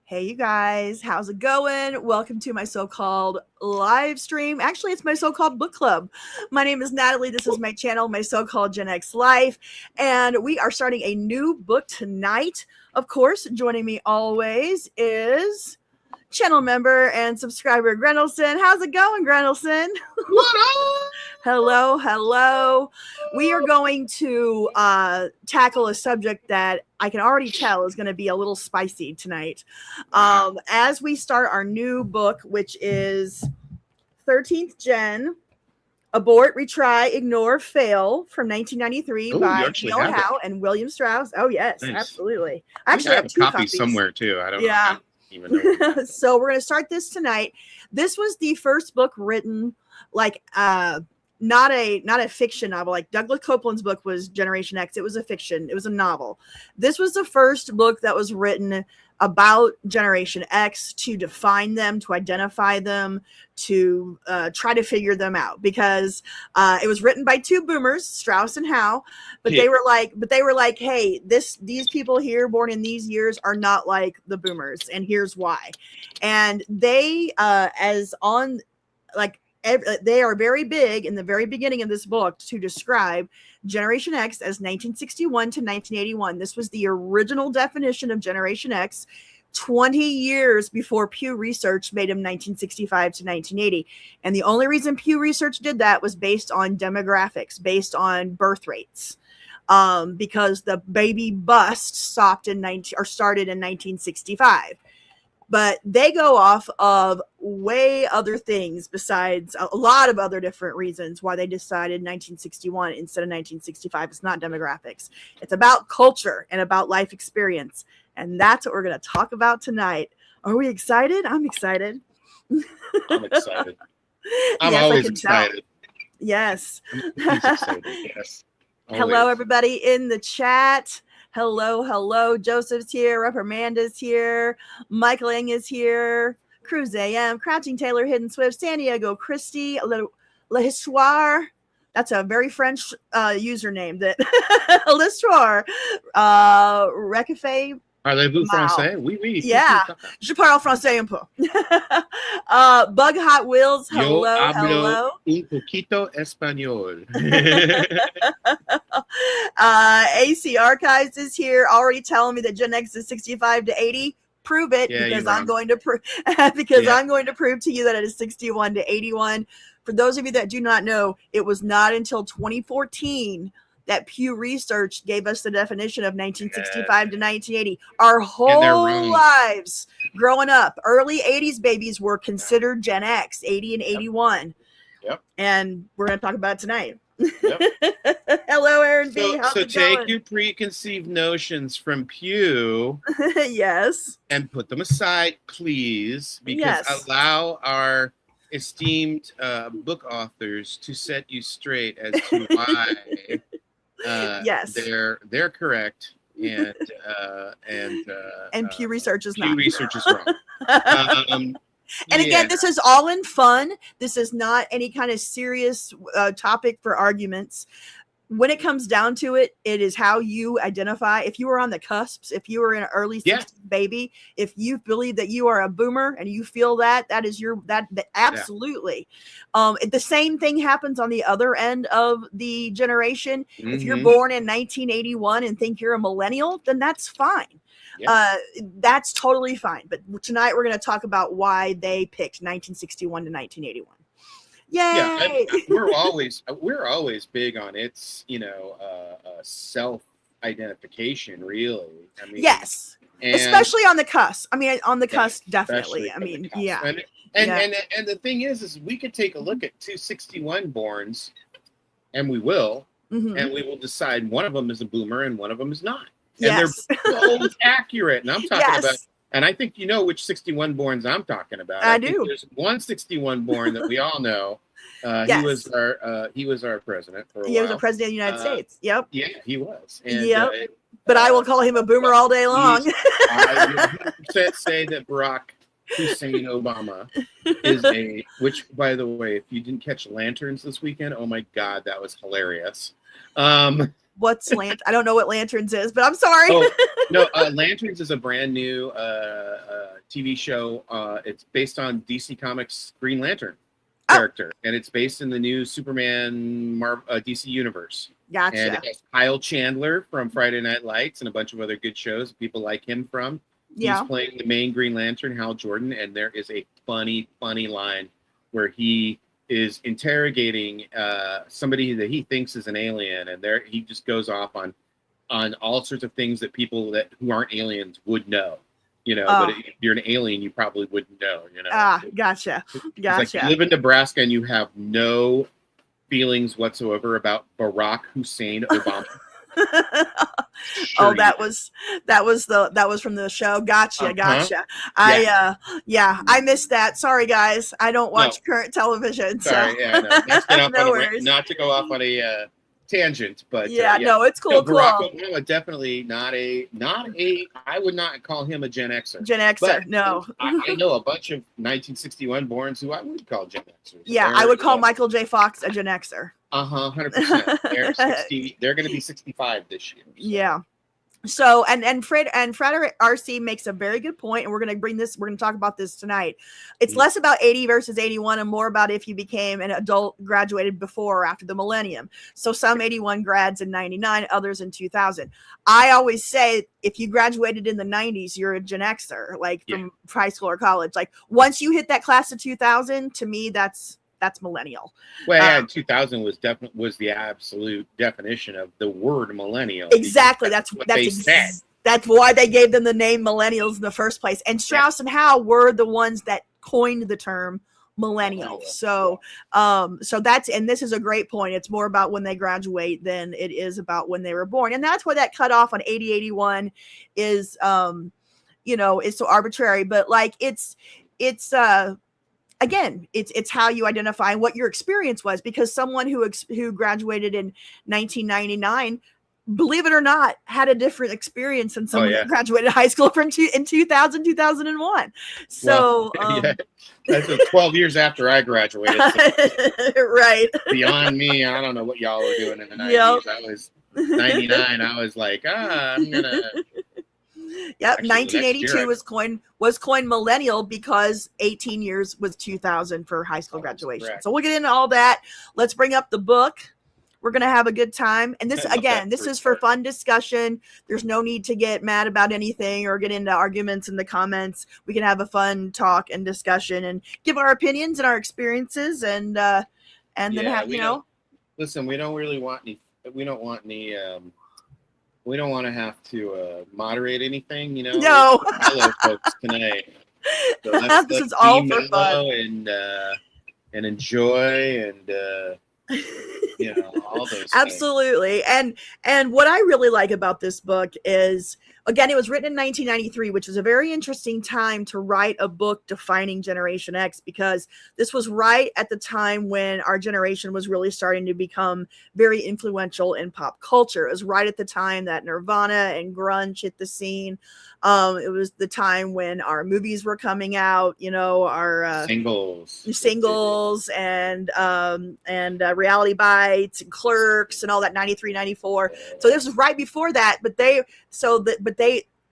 Hey, you guys, how's it going? Welcome to my so-called live stream. Actually, it's my so-called book club. My name is Natalie. This is my channel, my so-called Gen X Life. And we are starting a new book tonight. Of course, joining me always is channel member and subscriber Grendelson. How's it going, Grendelson? What up? Hello. We are going to tackle a subject that I can already tell is going to be a little spicy tonight. As we start our new book, which is 13th Gen, Abort, Retry, Ignore, Fail from 1993 by Neil Howe and William Strauss. Oh, yes, nice. Absolutely. Actually, I have two copies somewhere, too. I don't know. Even know. So we're going to start this tonight. This was the first book written like not a fiction novel. Like Douglas Copeland's book was Generation X. It was a fiction. It was a novel. This was the first book that was written about Generation X to define them, to identify them, to try to figure them out, because it was written by two boomers, Strauss and Howe, but they were like, hey, these people here born in these years are not like the boomers, and here's why. And they they are very big in the very beginning of this book to describe Generation X as 1961 to 1981. This was the original definition of Generation X 20 years before Pew Research made them 1965 to 1980. And the only reason Pew Research did that was based on demographics, based on birth rates. Because the baby bust started in 1965. But they go off of way other things besides a lot of other different reasons why they decided 1961 instead of 1965. It's not demographics. It's about culture and about life experience. And that's what we're going to talk about tonight. Are we excited? I'm excited. I'm excited. I'm always excited. Yes. I'm excited. Yes. Always. Hello, everybody in the chat. Hello. Joseph's here. Reprimanda's here. Michael Eng is here. Cruz AM. Crouching Taylor, Hidden Swift. San Diego Christie. L'Histoire. That's a very French username. That L'Histoire. Recafe. Parlez-vous français? Oui. Yeah. Je parle français un peu. Bug Hot Wheels. Hello. Un poquito español. AC Archives is here, already telling me that Gen X is 65 to 80. Prove it, because I'm going to prove I'm going to prove to you that it is 61 to 81. For those of you that do not know, it was not until 2014 that Pew Research gave us the definition of 1965 to 1980. Our whole lives growing up, early 80s babies were considered Gen X, 80 and 81. Yep. And we're going to talk about it tonight. Yep. Hello, Aaron B. How's it take going? your preconceived notions from Pew. Yes. And put them aside, please, because allow our esteemed book authors to set you straight as to why they're correct and Pew Research is not. Pew Research is wrong. And again, this is all in fun. This is not any kind of serious topic for arguments. When it comes down to it, it is how you identify. If you were on the cusps, if you were an early 60s baby, if you believe that you are a boomer and you feel that is that absolutely. The same thing happens on the other end of the generation. Mm-hmm. If you're born in 1981 and think you're a millennial, then that's fine. Yeah. That's totally fine. But tonight we're going to talk about why they picked 1961 to 1981. Yay! Yeah, we're always big on its self-identification. Really, I mean, yes, especially on the cusp. I mean, on the cusp, definitely. I mean, yeah. And the thing is we could take a look at two 61 borns, and we will, and we will decide one of them is a boomer and one of them is not. And they're both accurate. And I'm talking about, and I think you know which 61 borns I'm talking about. I do. There's one 61 born that we all know. He was our president for a while. He was the president of the United States. Yep. Yeah, he was. And, but I will call him a boomer all day long. I would say that Barack Hussein Obama is which, by the way, if you didn't catch Lanterns this weekend, oh my God, that was hilarious. What's Lanterns? I don't know what Lanterns is, but I'm sorry. No, Lanterns is a brand new TV show. It's based on DC Comics Green Lantern character, and it's based in the new Superman DC universe. Gotcha. And it has Kyle Chandler from Friday Night Lights and a bunch of other good shows people like him from. Yeah. He's playing the main Green Lantern, Hal Jordan, and there is a funny line where he is interrogating somebody that he thinks is an alien, and there he just goes off on all sorts of things that people who aren't aliens would know. But if you're an alien, you probably wouldn't know. Gotcha. Like you live in Nebraska and you have no feelings whatsoever about Barack Hussein Obama. Sure, that was from the show. Gotcha. I missed that. Sorry guys, I don't watch current television. Sorry, so. Not to go off on a tangent, but no, it's cool. Barack Obama definitely not a. I would not call him a Gen Xer. But no. I know a bunch of 1961 borns who I would call Gen Xers. Yeah, I would call Michael J. Fox a Gen Xer. 100%. They're going to be 65 this year. So. Yeah. So and Frederick RC makes a very good point, and we're going to talk about this tonight. It's less about 80 versus 81 and more about if you became an adult, graduated before or after the millennium. So some 81 grads in 99, others in 2000. I always say if you graduated in the 90s, you're a Gen Xer, like from high school or college. Like once you hit that class of 2000, to me that's millennial. Well, 2000 was the absolute definition of the word millennial. Exactly. That's why they gave them the name millennials in the first place. And Strauss and Howe were the ones that coined the term millennial. So this is a great point. It's more about when they graduate than it is about when they were born. And that's why that cutoff on 80, 81 is, is so arbitrary, but like again, it's how you identify what your experience was, because someone who graduated in 1999, believe it or not, had a different experience than someone who graduated high school in 2000, 2001. So, that's 12 years after I graduated. So right. Beyond me, I don't know what y'all were doing in the 90s. I was 99. I was like, I'm going to... Yep, 1982 was coined millennial because 18 years was 2000 for high school graduation. So we'll get into all that. Let's bring up the book. We're going to have a good time. And this is for fun discussion. There's no need to get mad about anything or get into arguments in the comments. We can have a fun talk and discussion and give our opinions and our experiences and then have, Listen, we don't want to have to moderate anything, No. Hello, folks, tonight. So this is all for fun and enjoy and all those absolutely things. And what I really like about this book is, again, it was written in 1993, which is a very interesting time to write a book defining Generation X, because this was right at the time when our generation was really starting to become very influential in pop culture. It was right at the time that Nirvana and grunge hit the scene. It was the time when our movies were coming out, our singles and Reality Bites and Clerks and all that, 93, 94. So this was right before that,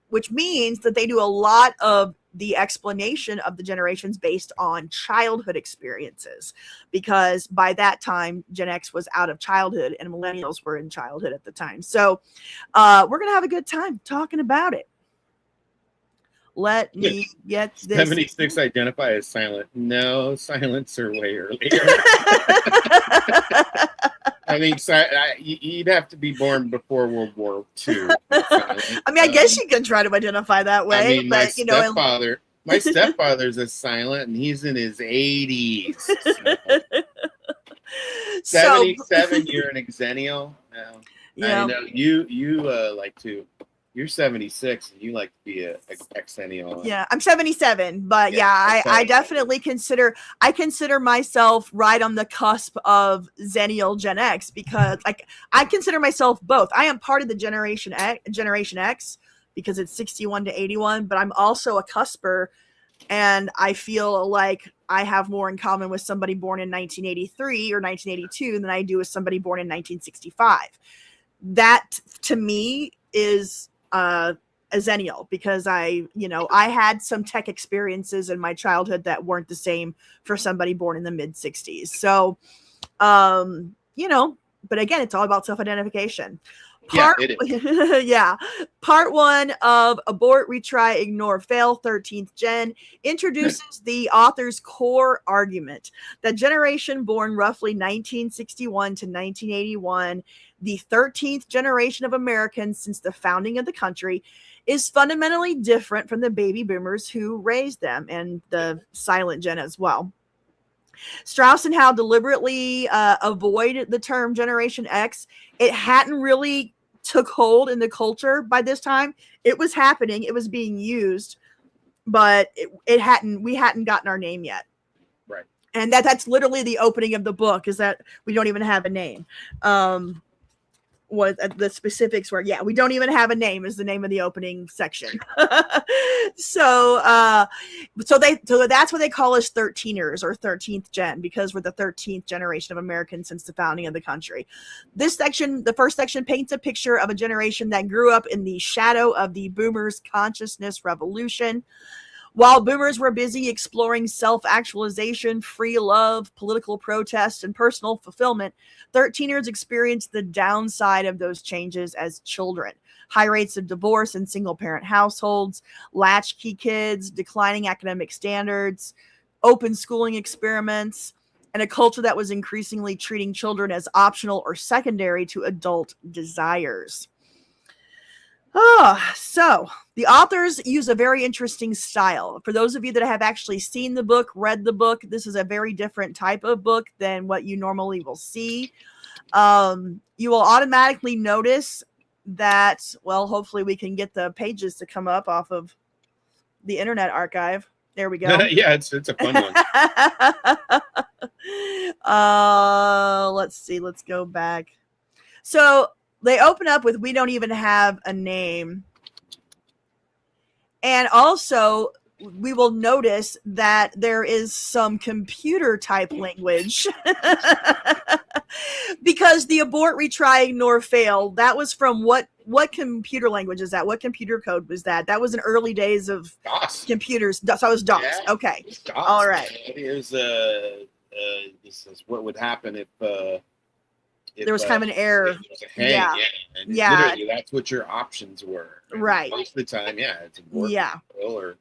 which means that they do a lot of the explanation of the generations based on childhood experiences, because by that time Gen X was out of childhood and millennials were in childhood at the time. So we're going to have a good time talking about it. Let me get this. 76 identify as silent. No, silents are way earlier. I mean, you'd have to be born before World War II. I mean, I guess you can try to identify that way. I mean, my stepfather's a silent, and he's in his 80s. So. 77, you're an exennial. I know you like to. You're 76 and you like to be a exennial. Yeah, I'm 77, but I definitely consider myself right on the cusp of Zennial Gen X, because I consider myself both. I am part of the Generation X because it's 61 to 81, but I'm also a cusper, and I feel like I have more in common with somebody born in 1983 or 1982 than I do with somebody born in 1965. That to me is a Zennial, because I had some tech experiences in my childhood that weren't the same for somebody born in the mid 60s. So, but again, it's all about self-identification. Part 1 of Abort, Retry, Ignore, Fail, 13th Gen introduces the author's core argument that generation born roughly 1961 to 1981, the 13th generation of Americans since the founding of the country, is fundamentally different from the baby boomers who raised them, and the silent gen as well. Strauss and Howe deliberately avoid the term Generation X. It hadn't really took hold in the culture by this time. It was happening. It was being used, but we hadn't gotten our name yet. Right. And that's literally the opening of the book, is that we don't even have a name. What the specifics were, we don't even have a name is the name of the opening section. So that's what they call us 13ers, or 13th gen, because we're the 13th generation of Americans since the founding of the country. This section, the first section, paints a picture of a generation that grew up in the shadow of the boomers' consciousness revolution. While boomers were busy exploring self-actualization, free love, political protest, and personal fulfillment, 13ers experienced the downside of those changes as children. High rates of divorce in single-parent households, latchkey kids, declining academic standards, open schooling experiments, and a culture that was increasingly treating children as optional or secondary to adult desires. So the authors use a very interesting style. For those of you that have actually seen the book, read the book, this is a very different type of book than what you normally will see. You will automatically notice that, well, hopefully we can get the pages to come up off of the Internet Archive. There we go. Yeah, it's a fun one. Let's see. Let's go back. So they open up with, we don't even have a name. And also, we will notice that there is some computer type language. Because the abort, retry, ignore, fail, that was from what computer language is that? What computer code was that? That was in early days of DOS. Computers. So it was DOS. Yeah, okay. DOS. All right. Here's this is what would happen if there was kind of an error. And literally that's what your options were. And right. Most of the time, it's abort, or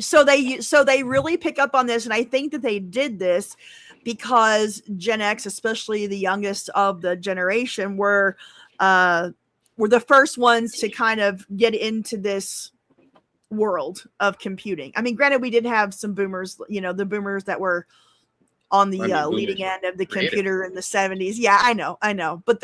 so they really pick up on this, and I think that they did this because Gen X, especially the youngest of the generation, were the first ones to kind of get into this world of computing. I mean, granted, we did have some boomers, the boomers that were on the leading end of the computer in the 70s. Yeah, I know. But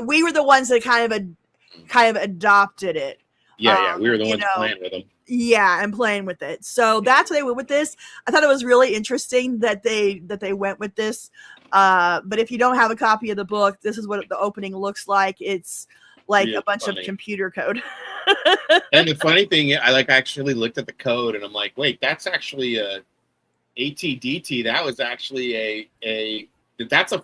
we were the ones that kind of adopted it. Yeah, we were the ones playing with them. Yeah, and playing with it. So that's what they went with this. I thought it was really interesting that they went with this. But if you don't have a copy of the book, this is what the opening looks like. It's like a bunch of computer code. And the funny thing, I actually looked at the code and I'm like, wait, that's actually a ATDT. That was actually that's a,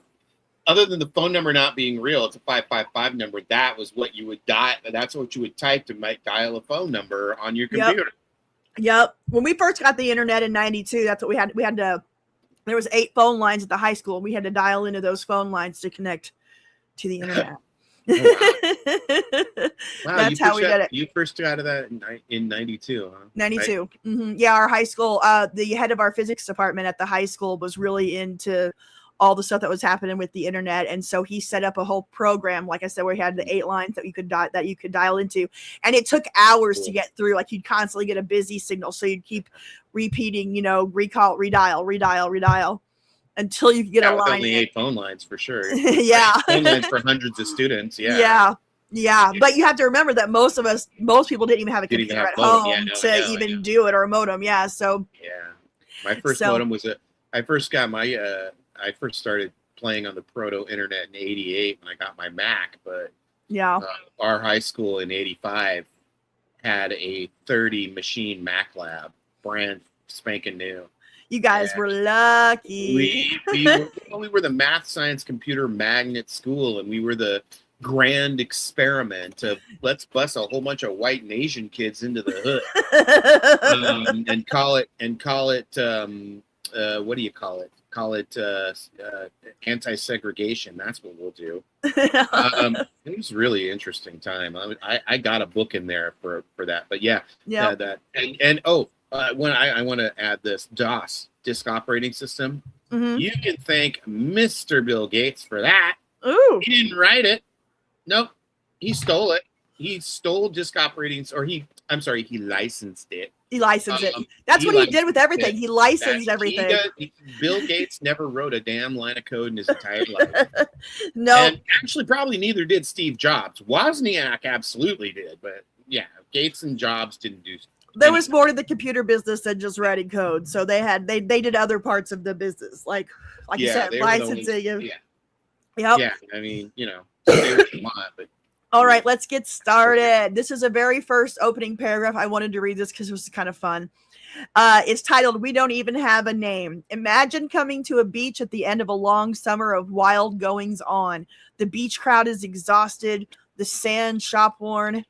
other than the phone number not being real, it's a 555 number. That was what you would dial. That's what you would type to dial a phone number on your computer. Yep. When we first got the internet in 92, that's what we had. We had to, there was 8 phone lines at the high school. We had to dial into those phone lines to connect to the internet. Wow, that's how we did it. You first got out of that in 92, huh? 92. Right? Mm-hmm. Yeah, our high school, the head of our physics department at the high school was really into all the stuff that was happening with the internet, and so he set up a whole program, like I said, where he had the 8 lines that you could dial into, and it took hours to get through. Like, you'd constantly get a busy signal, so you'd keep repeating, recall, redial until you could get a line. Only 8 phone lines for sure. Yeah, phone lines for hundreds of students. Yeah. But you have to remember that most people didn't even have a computer at home to do it, or a modem. Yeah, so my first modem was I first started playing on the proto internet in 88 when I got my Mac, but our high school in 85 had a 30 machine Mac lab, brand spanking new. You guys were lucky. We were the math, science, computer magnet school, and we were the grand experiment of let's bus a whole bunch of white and Asian kids into the hood and call it what do you call it? Call it anti-segregation. That's what we'll do. It was a really interesting time. I got a book in there for that. But yeah. That when I want to add this DOS, disk operating system. Mm-hmm. You can thank Mr. Bill Gates for that. Ooh. He didn't write it. Nope. He stole it. He stole disk operating, he licensed it. He licensed it. That's what he did with everything. He licensed everything. Bill Gates never wrote a damn line of code in his entire life. No. And actually, probably neither did Steve Jobs. Wozniak absolutely did, but yeah, Gates and Jobs didn't do. There was more to the computer business than just writing code. So they did other parts of the business, like you said, licensing. Yeah, I mean, they were but. All right, let's get started. This is a very first opening paragraph. I wanted to read this because it was kind of fun. It's titled, "We Don't Even Have a Name." Imagine coming to a beach at the end of a long summer of wild goings on. The beach crowd is exhausted, the sand shop-worn,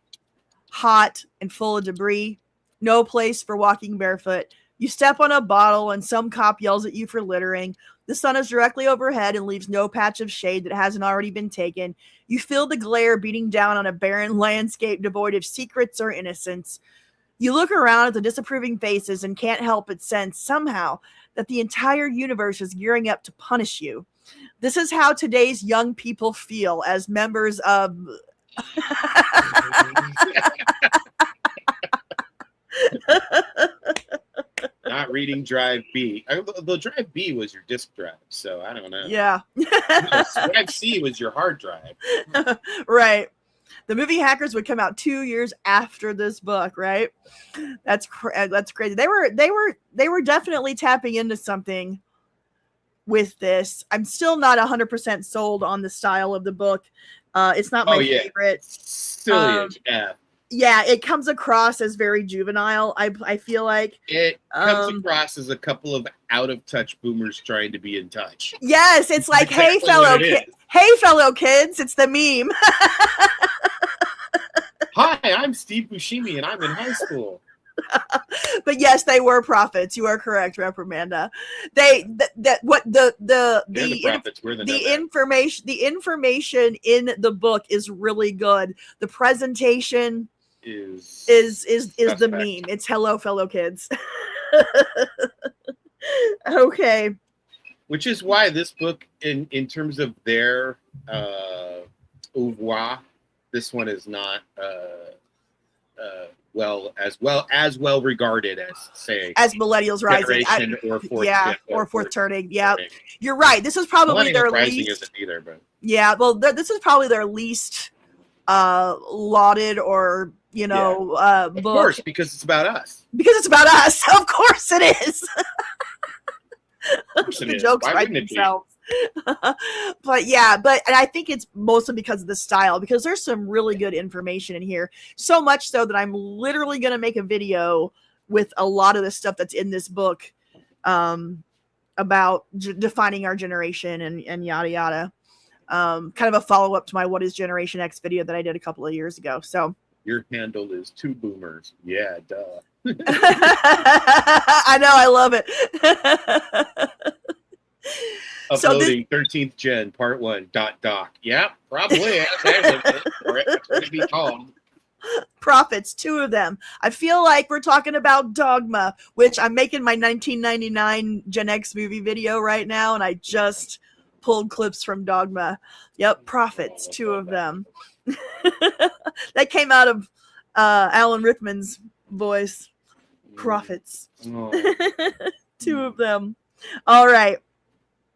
hot, and full of debris. No place for walking barefoot. You step on a bottle and some cop yells at you for littering. The sun is directly overhead and leaves no patch of shade that hasn't already been taken. You feel the glare beating down on a barren landscape devoid of secrets or innocence. You look around at the disapproving faces and can't help but sense somehow that the entire universe is gearing up to punish you. This is how today's young people feel as members of... Not reading Drive B. The Drive B was your disk drive, so I don't know. Yeah. Drive C was your hard drive. Right. The movie Hackers would come out 2 years after this book, right? That's crazy. They were definitely tapping into something with this. I'm still not 100% sold on the style of the book. It's not my favorite. Silly as F. Yeah, it comes across as very juvenile. I feel like it comes across as a couple of out of touch boomers trying to be in touch. Yes, it's like, hey fellow kids, it's the meme. Hi, I'm Steve Buscemi and I'm in high school. But yes, they were prophets. You are correct, Reprimanda. The information in the book is really good. The presentation is the meme. It's hello, fellow kids. Okay. Which is why this book, in terms of their oeuvre, this one is not well regarded as, say, as Millennials Rising, or Fourth Turning. Yeah, you're right. This is probably their least. Isn't either, but yeah, well, this is probably their least lauded or book. Of course, because it's about us. Because it's about us. Of course it is. Of course it is. Jokes write themselves. And I think it's mostly because of the style, because there's some really good information in here, so much so that I'm literally going to make a video with a lot of the stuff that's in this book about defining our generation and yada yada, kind of a follow-up to my What is Generation X video that I did a couple of years ago. So your handle is Two Boomers. Yeah, duh. I know, I love it. Uploading 13th Gen Part 1 .doc. Yeah, probably. Or it's going to be called. Prophets, 2 of them. I feel like we're talking about Dogma, which I'm making my 1999 Gen X movie video right now, and I just pulled clips from Dogma. Yep, Prophets, 2 of them. That came out of Alan Rickman's voice. Prophets. Oh. 2 of them. All right.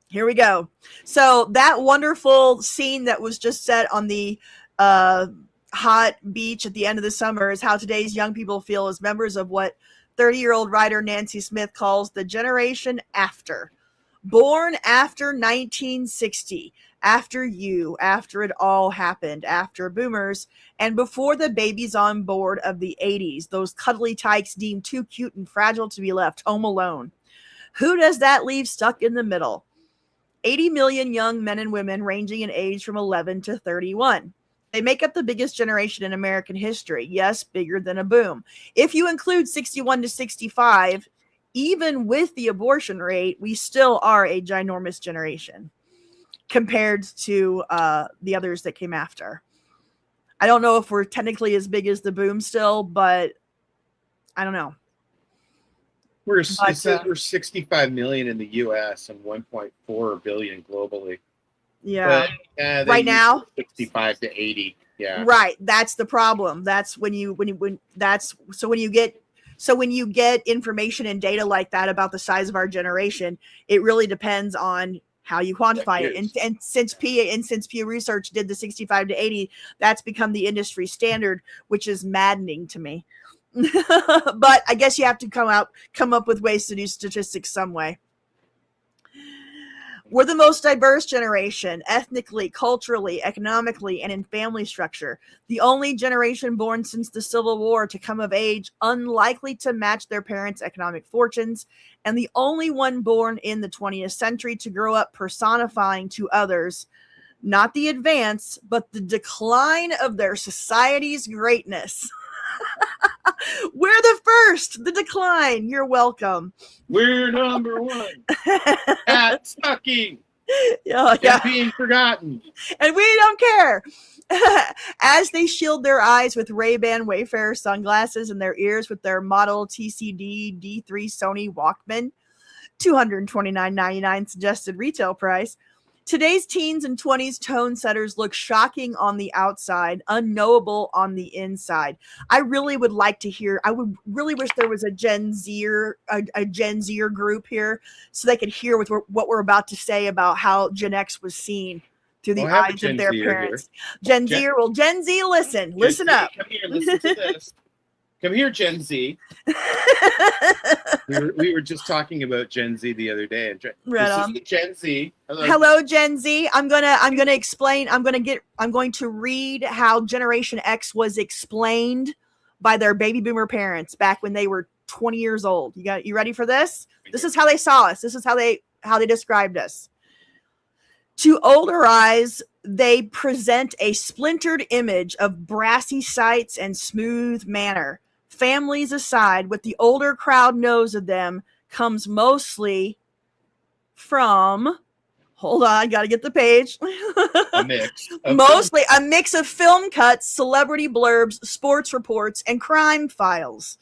Here we go. So that wonderful scene that was just set on the hot beach at the end of the summer is how today's young people feel as members of what 30-year-old writer Nancy Smith calls the generation after. Born after 1960, after you, after it all happened, after boomers, and before the babies on board of the 80s, those cuddly tykes deemed too cute and fragile to be left home alone. Who does that leave stuck in the middle? 80 million young men and women ranging in age from 11 to 31. They make up the biggest generation in American history. Yes, bigger than a boom. If you include 61 to 65, even with the abortion rate, we still are a ginormous generation compared to the others that came after. I don't know if we're technically as big as the boom still, but I don't know. It says we're 65 million in the U.S. and 1.4 billion globally. Yeah. But, right now, 65 to 80. Yeah. Right. That's the problem. That's when you get information and data like that about the size of our generation, it really depends on how you quantify it. And since Pew Research did the 65 to 80, that's become the industry standard, which is maddening to me. But I guess you have to come up with ways to do statistics some way. We're the most diverse generation, ethnically, culturally, economically, and in family structure. The only generation born since the Civil War to come of age, unlikely to match their parents' economic fortunes, and the only one born in the 20th century to grow up personifying to others not the advance, but the decline of their society's greatness. We're the first, the decline. You're welcome. We're number one at sucking and being forgotten. And we don't care. As they shield their eyes with Ray-Ban Wayfarer sunglasses and their ears with their model TCD D3 Sony Walkman, $229.99 suggested retail price. Today's teens and 20s tone setters look shocking on the outside, unknowable on the inside. I really would like to hear, I would really wish there was a Gen Zer group here so they could hear what we're about to say about how Gen X was seen through the eyes of their parents. Gen Z, listen up. Come here, listen to this. Come here, Gen Z. we were just talking about Gen Z the other day. This is Gen Z. Hello, Gen Z. I'm gonna explain. I'm going to read how Generation X was explained by their baby boomer parents back when they were 20 years old. You ready for this? This is how they saw us. This is how they described us. To older eyes, they present a splintered image of brassy sights and smooth manner. Families aside, what the older crowd knows of them comes mostly from, hold on, I gotta get the page. A mix of film cuts, celebrity blurbs, sports reports, and crime files.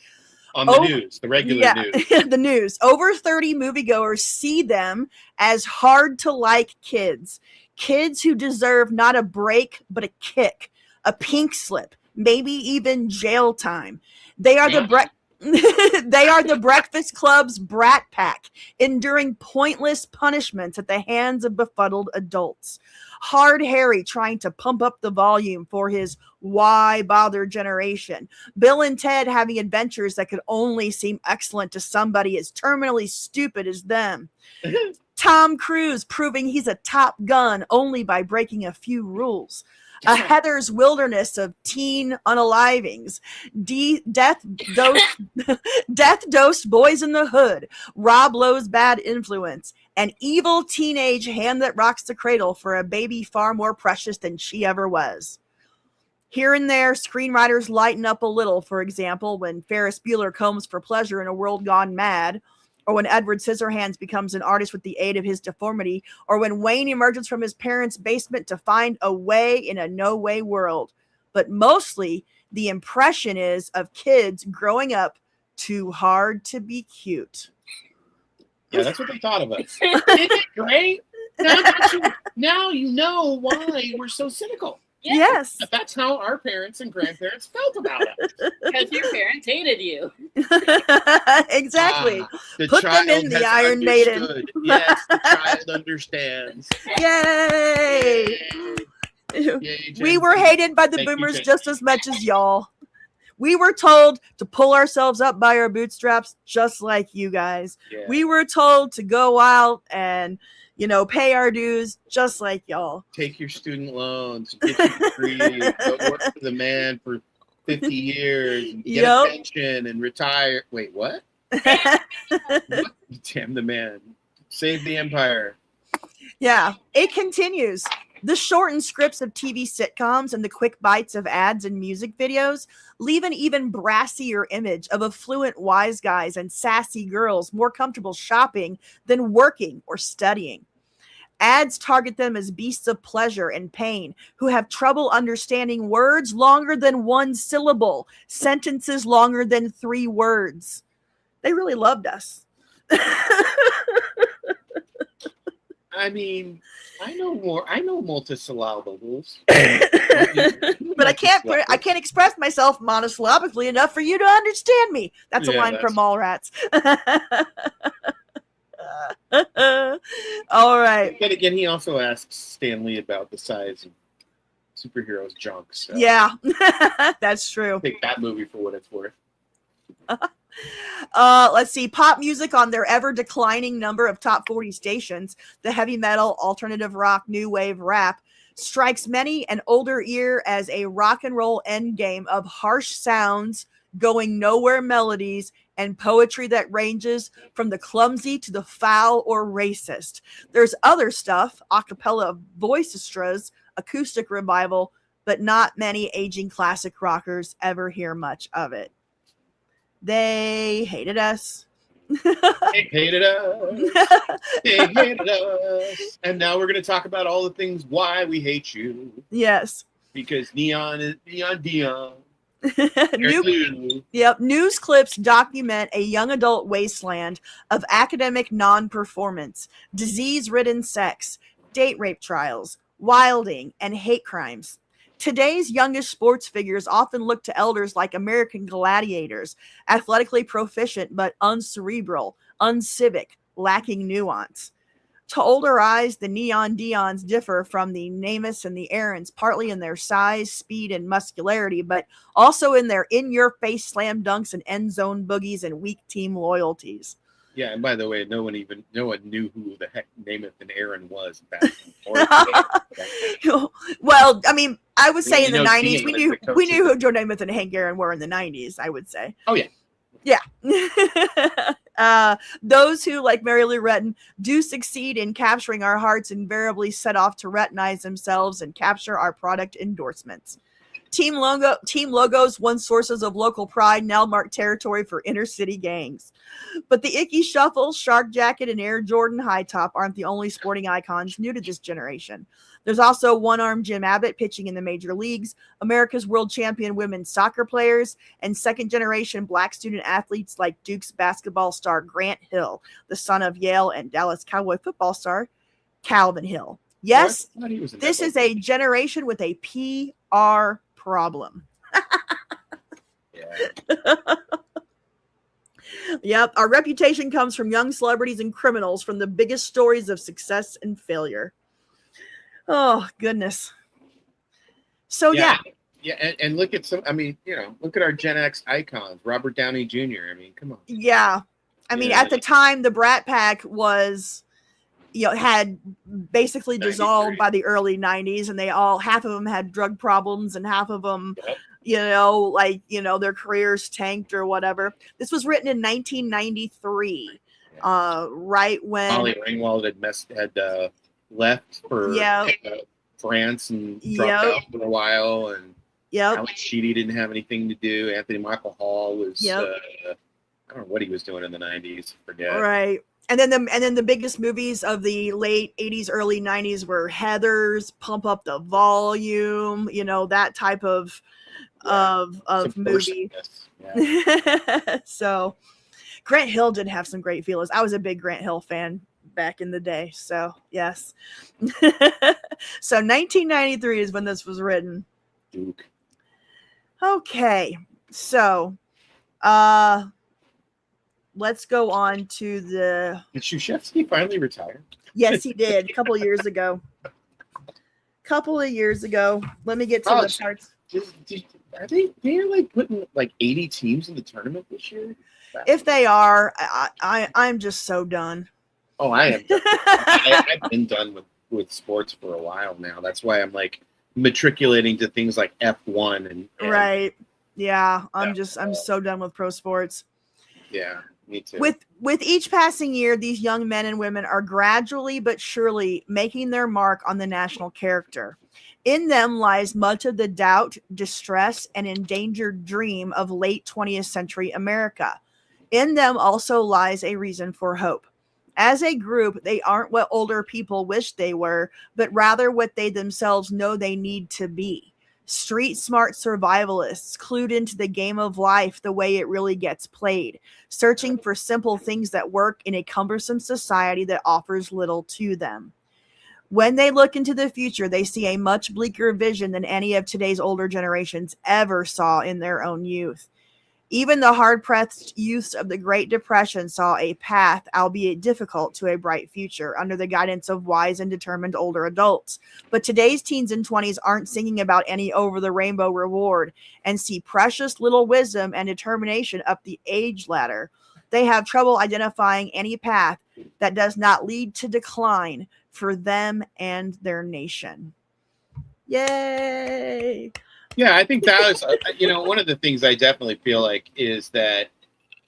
On the news, the regular news. The news. Over 30 moviegoers see them as hard to like kids. Kids who deserve not a break, but a kick, a pink slip, maybe even jail time. They are the Breakfast Club's brat pack, enduring pointless punishments at the hands of befuddled adults. Hard Harry trying to pump up the volume for his why bother generation. Bill and Ted having adventures that could only seem excellent to somebody as terminally stupid as them. Tom Cruise proving he's a Top Gun only by breaking a few rules. A Heather's wilderness of teen unalivings, death-dosed boys in the hood, Rob Lowe's bad influence, an evil teenage hand that rocks the cradle for a baby far more precious than she ever was. Here and there, screenwriters lighten up a little, for example, when Ferris Bueller combs for pleasure in A World Gone Mad, or when Edward Scissorhands becomes an artist with the aid of his deformity, or when Wayne emerges from his parents' basement to find a way in a no-way world. But mostly, the impression is of kids growing up too hard to be cute. Yeah, that's what they thought of us. Isn't it great? Now you know why we're so cynical. Yes. That's how our parents and grandparents felt about us. Because your parents hated you. Exactly. Put them in the Iron Maiden. Yes, the child understands. Yay! Yay, we were hated by the boomers just as much as y'all. We were told to pull ourselves up by our bootstraps just like you guys. Yeah. We were told to go out and pay our dues just like y'all. Take your student loans, get your degree, go work for the man for 50 years, and get a pension and retire. Wait, what? What? Damn the man. Save the empire. Yeah, it continues. The shortened scripts of TV sitcoms and the quick bites of ads and music videos leave an even brassier image of affluent wise guys and sassy girls more comfortable shopping than working or studying. Ads target them as beasts of pleasure and pain who have trouble understanding words longer than one syllable, sentences longer than 3 words. They really loved us. I mean, I know multisyllables. But I can't express myself monosyllabically enough for you to understand me. That's a line from Mallrats. All right. But again, he also asks Stan Lee about the size of superheroes' junk. So yeah, that's true. Take that movie for what it's worth. Let's see. Pop music on their ever declining number of top 40 stations, the heavy metal, alternative rock, new wave, rap, strikes many an older ear as a rock and roll endgame of harsh sounds, going nowhere melodies, and poetry that ranges from the clumsy to the foul or racist. There's other stuff, a cappella voicestras, acoustic revival, but not many aging classic rockers ever hear much of it. They hated us. They hated us. They hated us. And now we're going to talk about all the things why we hate you. Yes. Because Neon is Dion. News clips document a young adult wasteland of academic non-performance, disease-ridden sex, date rape trials, wilding, and hate crimes. Today's youngest sports figures often look to elders like American gladiators, athletically proficient but uncerebral, uncivic, lacking nuance. To older eyes, the Neon Dions differ from the Namus and the Aarons, partly in their size, speed, and muscularity, but also in their in-your-face slam dunks and end-zone boogies and weak team loyalties. Yeah, and by the way, no one knew who the heck Namath and Aaron was back then. Well, I mean, I would say in the 90s, we knew who Joe Namath and Hank Aaron were in the 90s, I would say. Oh, yeah. Yeah. Those who, like Mary Lou Retton, do succeed in capturing our hearts invariably set off to Rettinize themselves and capture our product endorsements. Team logos, once sources of local pride, now mark territory for inner city gangs. But the Icky Shuffle, Shark Jacket, and Air Jordan High Top aren't the only sporting icons new to this generation. There's also one-armed Jim Abbott pitching in the major leagues, America's world champion women's soccer players, and second-generation black student athletes like Duke's basketball star Grant Hill, the son of Yale and Dallas Cowboy football star Calvin Hill. Yes, this is a generation with a PR problem. Yeah. Yep, our reputation comes from young celebrities and criminals from the biggest stories of success and failure. Oh, goodness. So, yeah. Yeah, and look at look at our Gen X icons. Robert Downey Jr. I mean, come on. Yeah. I mean, at the time, the Brat Pack was, had basically dissolved by the early 90s, and half of them had drug problems, and half of them, their careers tanked or whatever. This was written in 1993, right when Molly Ringwald had left for France and dropped out for a while, and Alex Sheedy didn't have anything to do. Anthony Michael Hall was I don't know what he was doing in the 90s. Forget. Right. And then the biggest movies of the late 80s, early 90s were Heathers, Pump Up the Volume, that type of movie. Yeah. So Grant Hill did have some great feelers. I was a big Grant Hill fan back in the day. So yes. So 1993 is when this was written. Duke. Okay. So let's go on to the... Did Krzyzewski finally retire? Yes, he did. A couple of years ago. Let me get to the parts. Are they're like putting like 80 teams in the tournament this year? If they are, I'm just so done. Oh, I am. I've been done with sports for a while now. That's why I'm like matriculating to things like F1 and right. Yeah, I'm so done with pro sports. Yeah. Me too. With each passing year, these young men and women are gradually but surely making their mark on the national character. In them lies much of the doubt, distress, and endangered dream of late 20th century America. In them also lies a reason for hope. As a group, they aren't what older people wish they were, but rather what they themselves know they need to be. Street smart survivalists clued into the game of life the way it really gets played, searching for simple things that work in a cumbersome society that offers little to them. When they look into the future, they see a much bleaker vision than any of today's older generations ever saw in their own youth. Even the hard-pressed youths of the Great Depression saw a path, albeit difficult, to a bright future under the guidance of wise and determined older adults. But today's teens and 20s aren't singing about any over-the-rainbow reward and see precious little wisdom and determination up the age ladder. They have trouble identifying any path that does not lead to decline for them and their nation. Yay! Yeah, I think that was, one of the things I definitely feel like is that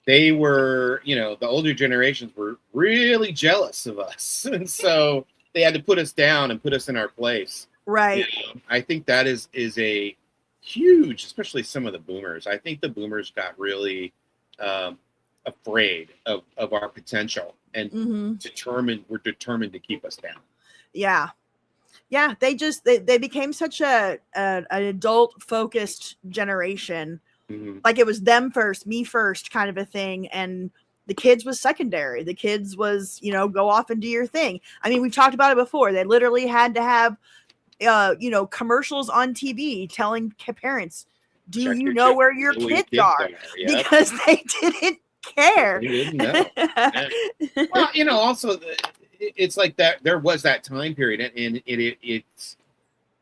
they were, the older generations were really jealous of us. And so they had to put us down and put us in our place. Right. I think that is a huge, especially some of the boomers. I think the boomers got really afraid of our potential and were determined to keep us down. Yeah. Yeah, they became such an adult focused generation. Like it was them first, me first kind of a thing, and the kids was secondary. The kids was, go off and do your thing. I mean, we've talked about it before. They literally had to have commercials on TV telling parents, do you know where your kids are? Yep. Because they didn't care. They didn't know. Well, also it's like that there was that time period, and it's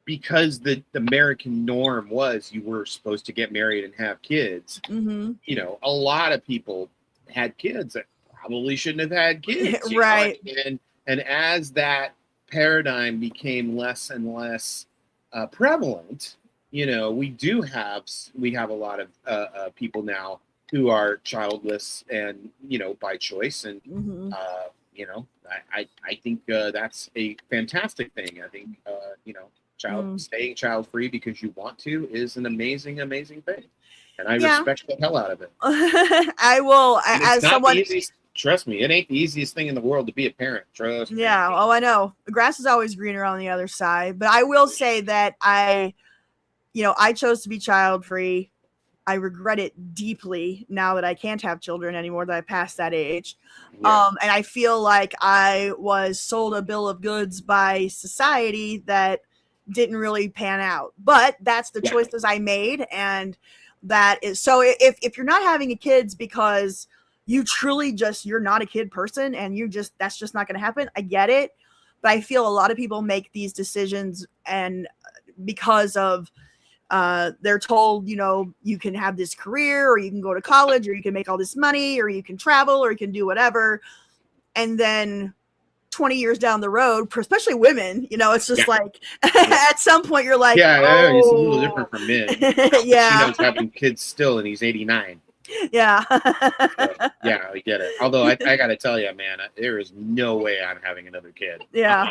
because the American norm was you were supposed to get married and have kids. A lot of people had kids that probably shouldn't have had kids, right? And as that paradigm became less and less prevalent, we have a lot of people now who are childless and by choice, and I think that's a fantastic thing. I think staying child free because you want to is an amazing thing, and I respect the hell out of it. I will. As someone, trust me, it ain't the easiest thing in the world to be a parent. Trust me. Yeah. Oh, I know. The grass is always greener on the other side. But I will say that I chose to be child free. I regret it deeply now that I can't have children anymore, that I passed that age. Yeah. And I feel like I was sold a bill of goods by society that didn't really pan out. But that's the choices I made. And that is, so if you're not having a kids because you truly you're not a kid person and that's just not going to happen, I get it. But I feel a lot of people make these decisions and because of they're told, you can have this career or you can go to college or you can make all this money or you can travel or you can do whatever. And then 20 years down the road, especially women, it's just like at some point you're like, oh. It's a little different from men. Yeah. He's having kids still and he's 89. Yeah. So, I get it. Although I got to tell you, man, there is no way I'm having another kid. Yeah.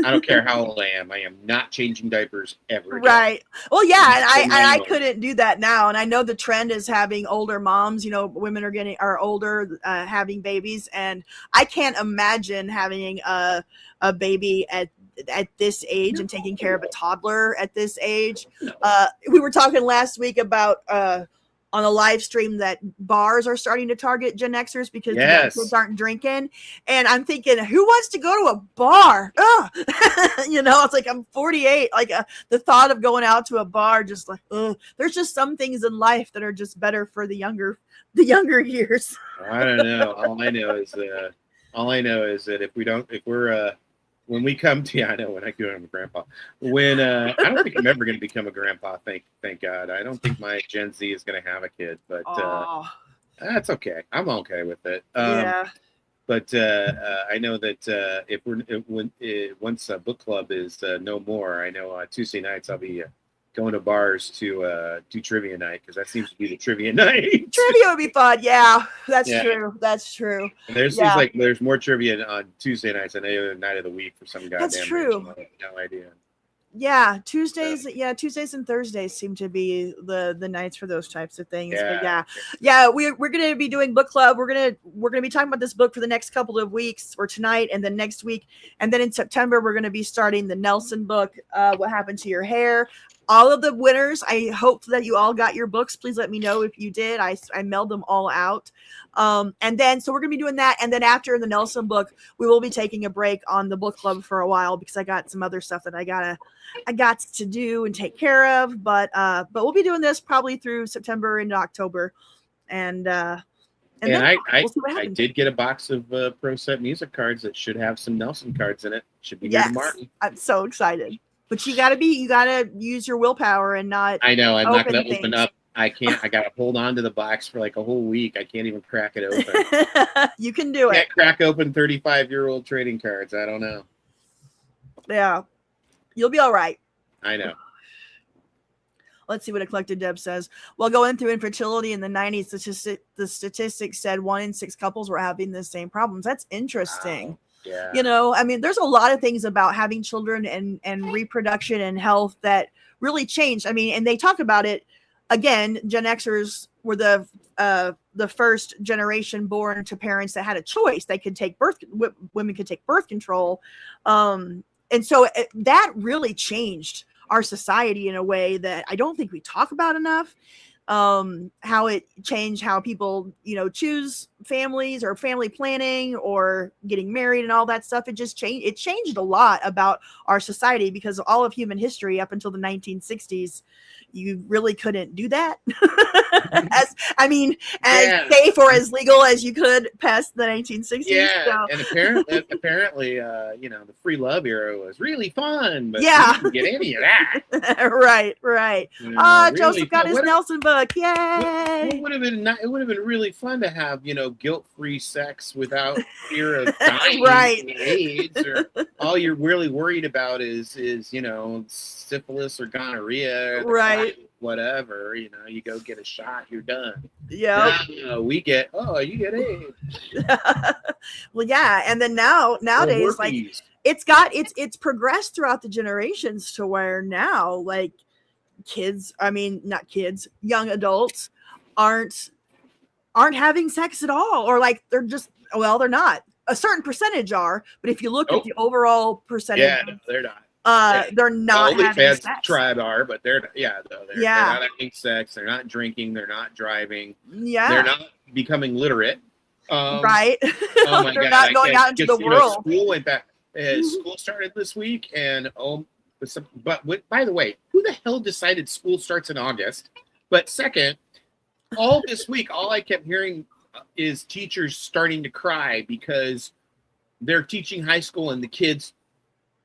I don't care how old I am not changing diapers ever again. Right. Well, yeah, and I couldn't do that now. And I know the trend is having older moms, women are older, having babies. And I can't imagine having a baby at this age and taking care of a toddler at this age. We were talking last week about on a live stream that bars are starting to target Gen Xers because the young kids aren't drinking. And I'm thinking, who wants to go to a bar? It's like I'm 48. Like the thought of going out to a bar, just like, there's just some things in life that are just better for the younger years. I don't know. All I know is that when we come to, I know when I go, I'm a grandpa. When I don't think I'm ever going to become a grandpa. Thank God. I don't think my Gen Z is going to have a kid, but that's okay. I'm okay with it. But I know that once book club is no more, I know Tuesday nights I'll be going to bars to do trivia night, because that seems to be the trivia night. Trivia would be fun. Yeah, that's true. That's true. And there seems like there's more trivia on Tuesday nights than any other night of the week for some goddamn That's true. reason. I have no idea. Yeah, Tuesdays and Thursdays seem to be the nights for those types of things. Yeah. But we're gonna be doing book club. We're gonna be talking about this book for the next couple of weeks, or tonight and then next week, and then in September we're gonna be starting the Nelson book, What Happened to Your Hair. All of the winners, I hope that you all got your books. Please let me know if you did. I mailed them all out. And then, so we're going to be doing that. And then after the Nelson book, we will be taking a break on the book club for a while, because I got some other stuff that I got to do and take care of. But we'll be doing this probably through September into October. And then I we'll see what happens. I did get a box of Pro Set music cards that should have some Nelson cards in it. Should be here tomorrow. I'm so excited. But you gotta use your willpower and not. I know. I'm not going to open up. I can't. I got to hold on to the box for like a whole week. I can't even crack it open. You can do it. Can't crack open 35-year-old trading cards. I don't know. Yeah, you'll be all right. I know. Let's see what Eclectic Deb says. While going through infertility in the 90s, the statistics said 1 in 6 couples were having the same problems. That's interesting. Wow. Yeah. You know, I mean, there's a lot of things about having children and reproduction and health that really changed. I mean, and they talk about it again. Gen Xers were the first generation born to parents that had a choice. They could take women could take birth control. And so that really changed our society in a way that I don't think we talk about enough. How it changed how people, choose families or family planning or getting married and all that stuff. It just changed. It changed a lot about our society, because all of human history up until the 1960s, you really couldn't do that. as safe or as legal as you could past the 1960s. Yeah, so. And apparently, the free love era was really fun, but yeah, we didn't get any of that. right. Really Joseph got his Nelson book. Yay! It would have been really fun to have guilt-free sex without fear of dying right. from AIDS, or all you're really worried about is syphilis or gonorrhea, right? Whatever, you go get a shot, you're done. Yeah. You get AIDS. Well, yeah, and then nowadays, like it's progressed throughout the generations to where now, like young adults aren't having sex at all, or like they're not. A certain percentage are, but if you look at the overall percentage, they're not. They're not having sex. Tribe are, but they're not having sex. They're not drinking. They're not driving. Yeah, they're not becoming literate. Right. Oh my they're God, not going out into the world. School went back. School started this week, and by the way, who the hell decided school starts in August? But second, all this week, all I kept hearing is teachers starting to cry because they're teaching high school and the kids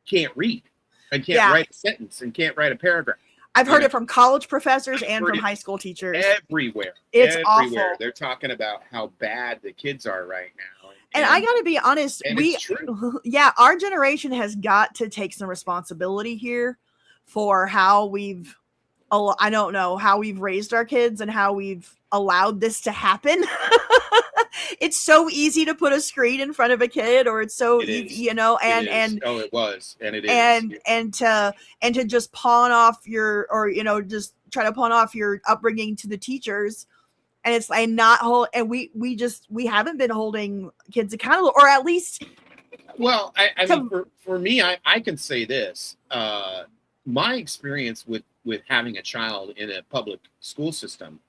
can't read and can't write a sentence and can't write a paragraph. I've heard it from college professors and from high school teachers. Everywhere. It's awful. They're talking about how bad the kids are right now. And I got to be honest, it's true. Our generation has got to take some responsibility here for how we've raised our kids and how we've allowed this to happen. It's so easy to put a screen in front of a kid, or it's so easy, it was, and it is, and to just pawn off just try to pawn off your upbringing to the teachers, and it's like we haven't been holding kids accountable, or at least. Well, I mean, for me, I can say this: my experience with having a child in a public school system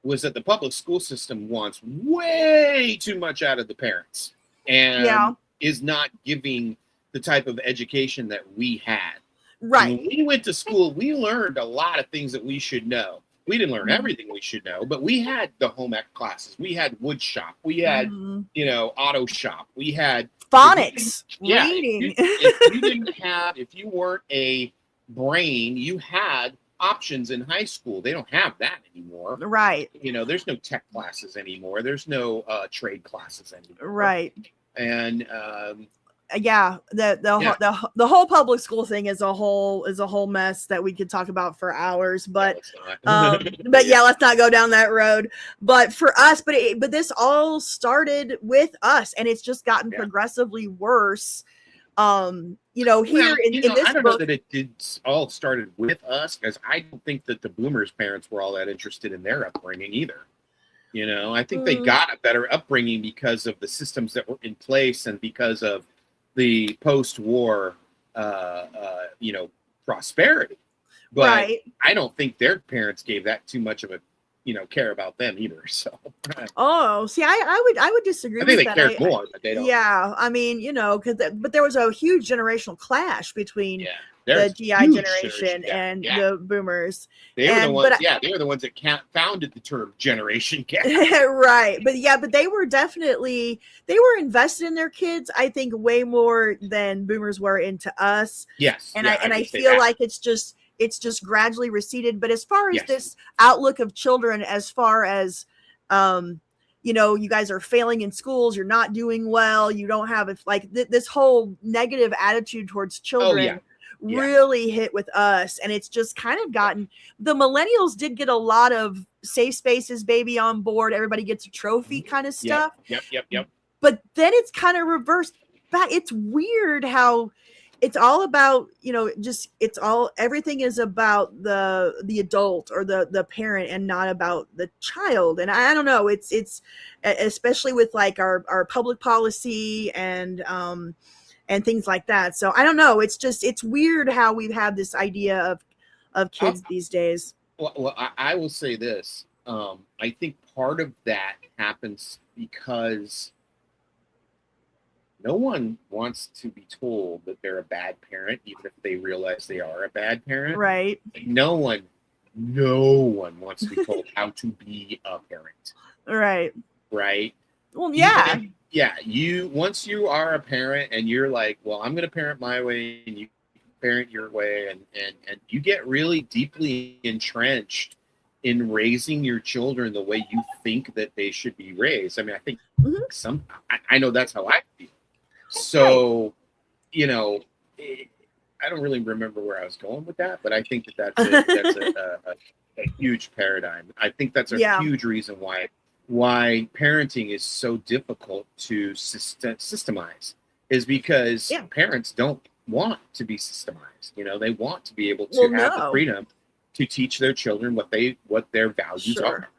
was that the public school system wants way too much out of the parents and is not giving the type of education that we had. Right. When we went to school, we learned a lot of things that we should know. We didn't learn everything we should know, but we had the home ec classes. We had wood shop. We had, auto shop. We had phonics, reading. If you weren't a brain, you had options in high school. They don't have that anymore. Right. There's no tech classes anymore. There's no trade classes anymore. Right. And yeah, the whole public school thing is a whole mess that we could talk about for hours. But but yeah, let's not go down that road. But for us, but this all started with us, and it's just gotten progressively worse. You know, here in this I don't book, know that it did all started with us, because I don't think that the boomers' parents were all that interested in their upbringing either. You know, I think they got a better upbringing because of the systems that were in place and because of the post-war, you know, prosperity. But I don't think their parents gave that too much of a, you know, care about them either. So. Oh, see, I would disagree. I think with they that. cared more, but they don't. Yeah, I mean, you know, but there was a huge generational clash between the GI generation and the boomers. They were the ones. They were the ones that founded the term generation gap. Right, but they were invested in their kids. I think way more than boomers were into us. Yes, and I feel like it's just gradually receded. But as far as this outlook of children, as far as you know, you guys are failing in schools, you're not doing well, you don't have this whole negative attitude towards children really hit with us. And it's just kind of gotten, the millennials did get a lot of safe spaces, baby on board, everybody gets a trophy kind of stuff. Yep. But then it's kind of reversed back. It's weird how it's all about, you know, everything is about the adult or the parent and not about the child. And I don't know, it's especially with like our public policy and things like that. So I don't know. It's weird how we've had this idea of kids these days. Well, I will say this. I think part of that happens because no one wants to be told that they're a bad parent, even if they realize they are a bad parent. Right. No one wants to be told how to be a parent. Right. Right. Well, yeah. Once you are a parent and you're like, well, I'm going to parent my way and you parent your way, and you get really deeply entrenched in raising your children the way you think that they should be raised. I mean, I think I know that's how I feel. So, you know, I don't really remember where I was going with that, but I think that's a huge paradigm. I think that's a huge reason why parenting is so difficult to systemize, is because parents don't want to be systemized. You know, they want to be able to have the freedom to teach their children what their values are.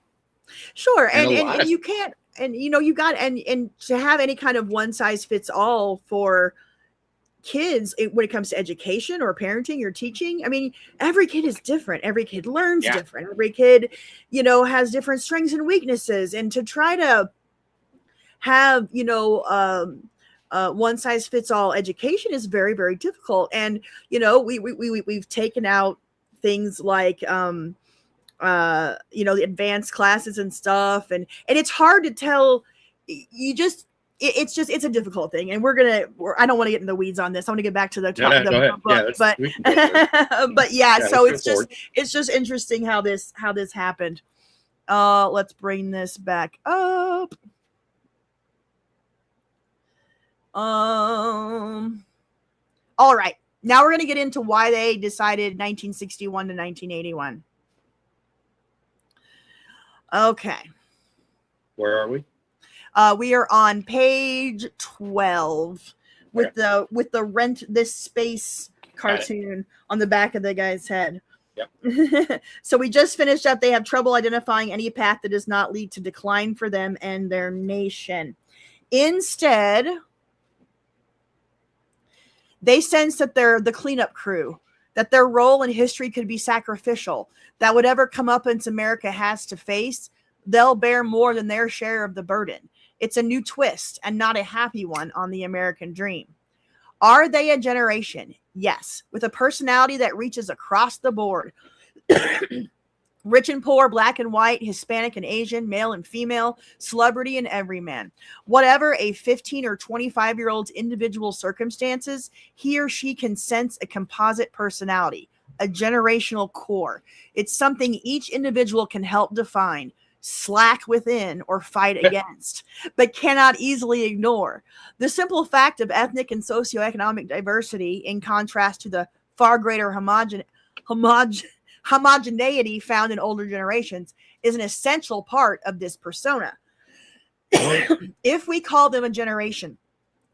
Sure, and you can't. And you know, you got and to have any kind of one size fits all for kids when it comes to education or parenting or teaching. I mean, every kid is different. Every kid learns different. Every kid, you know, has different strengths and weaknesses. And to try to have, you know, one size fits all education is very, very difficult. And you know, we've taken out things like you know, the advanced classes and stuff, and it's hard to tell. It's a difficult thing, and I don't want to get in the weeds on this. I want to get back to the book, but so it's just interesting how this happened. Let's bring this back up. All right, now we're going to get into why they decided 1961 to 1981. Okay. Where are we? We are on page 12 with the Rent This Space cartoon on the back of the guy's head. Yep. So we just finished up. They have trouble identifying any path that does not lead to decline for them and their nation. Instead, they sense that they're the cleanup crew, that their role in history could be sacrificial, that whatever comeuppance America has to face, they'll bear more than their share of the burden. It's a new twist and not a happy one on the American dream. Are they a generation? Yes, with a personality that reaches across the board. Rich and poor, black and white, Hispanic and Asian, male and female, celebrity and everyman. Whatever a 15 or 25-year-old's individual circumstances, he or she can sense a composite personality, a generational core. It's something each individual can help define. slack within, or fight against, but cannot easily ignore. The simple fact of ethnic and socioeconomic diversity, in contrast to the far greater homogeneity found in older generations, is an essential part of this persona. If we call them a generation,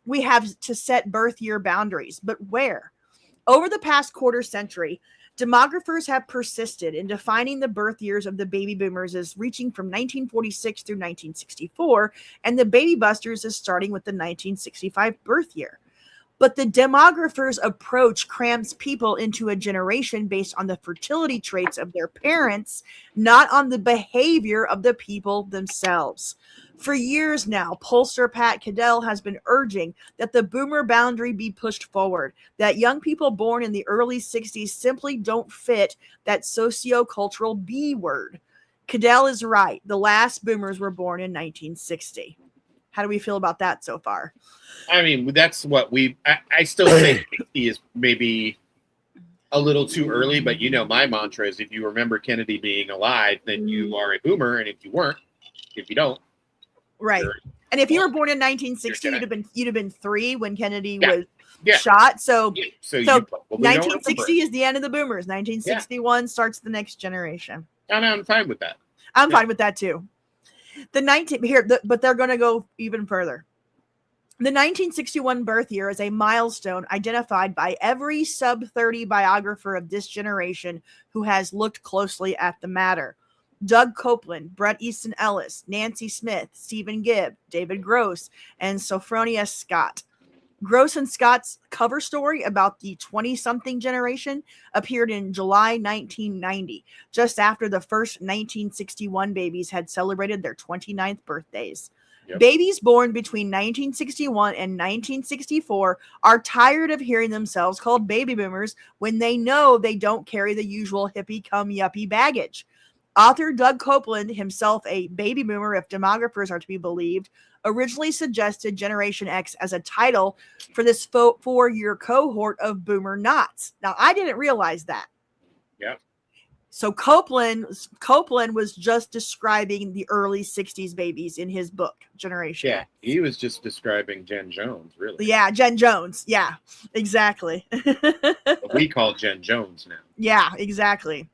we have to set birth year boundaries, but where? Over the past quarter century, demographers have persisted in defining the birth years of the baby boomers as reaching from 1946 through 1964, and the baby busters as starting with the 1965 birth year. But the demographer's approach crams people into a generation based on the fertility traits of their parents, not on the behavior of the people themselves. For years now, pollster Pat Cadell has been urging that the boomer boundary be pushed forward, that young people born in the early 60s simply don't fit that sociocultural B word. Cadell is right. The last boomers were born in 1960. How do we feel about that so far? I mean, that's what I still think 60 is maybe a little too early, but my mantra is if you remember Kennedy being alive, then you are a boomer, and if you don't. Right. And if you were born in 1960, you'd have been 3 when Kennedy was shot. So 1960 is the end of the boomers. 1961 starts the next generation. And I'm fine with that. I'm fine with that too. But they're going to go even further. The 1961 birth year is a milestone identified by every sub-30 biographer of this generation who has looked closely at the matter. Doug Copeland, Bret Easton Ellis, Nancy Smith, Stephen Gibb, David Gross, and Sophronia Scott. Gross and Scott's cover story about the 20-something generation appeared in July 1990, just after the first 1961 babies had celebrated their 29th birthdays. Yep. Babies born between 1961 and 1964 are tired of hearing themselves called baby boomers when they know they don't carry the usual hippie-cum-yuppie baggage. Author Doug Copeland, himself a baby boomer if demographers are to be believed, originally suggested Generation X as a title for this 4-year cohort of boomer knots. Now, I didn't realize that. Yeah. So Copeland was just describing the early 60s babies in his book, Generation X. Yeah, he was just describing Jen Jones, really. Yeah, Jen Jones. Yeah, exactly. What we call Jen Jones now. Yeah, exactly.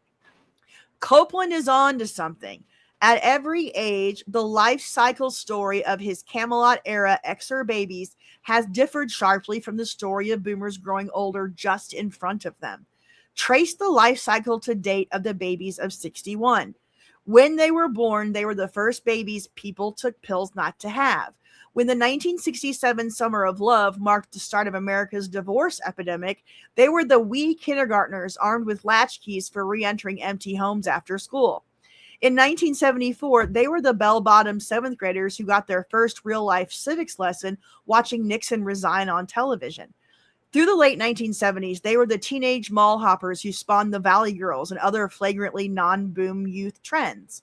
Copeland is on to something. At every age, the life cycle story of his Camelot-era Xer babies has differed sharply from the story of boomers growing older just in front of them. Trace the life cycle to date of the babies of 61. When they were born, they were the first babies people took pills not to have. When the 1967 Summer of Love marked the start of America's divorce epidemic, they were the wee kindergartners armed with latchkeys for re-entering empty homes after school. In 1974, they were the bell-bottom 7th graders who got their first real-life civics lesson watching Nixon resign on television. Through the late 1970s, they were the teenage mall hoppers who spawned the Valley Girls and other flagrantly non-boom youth trends.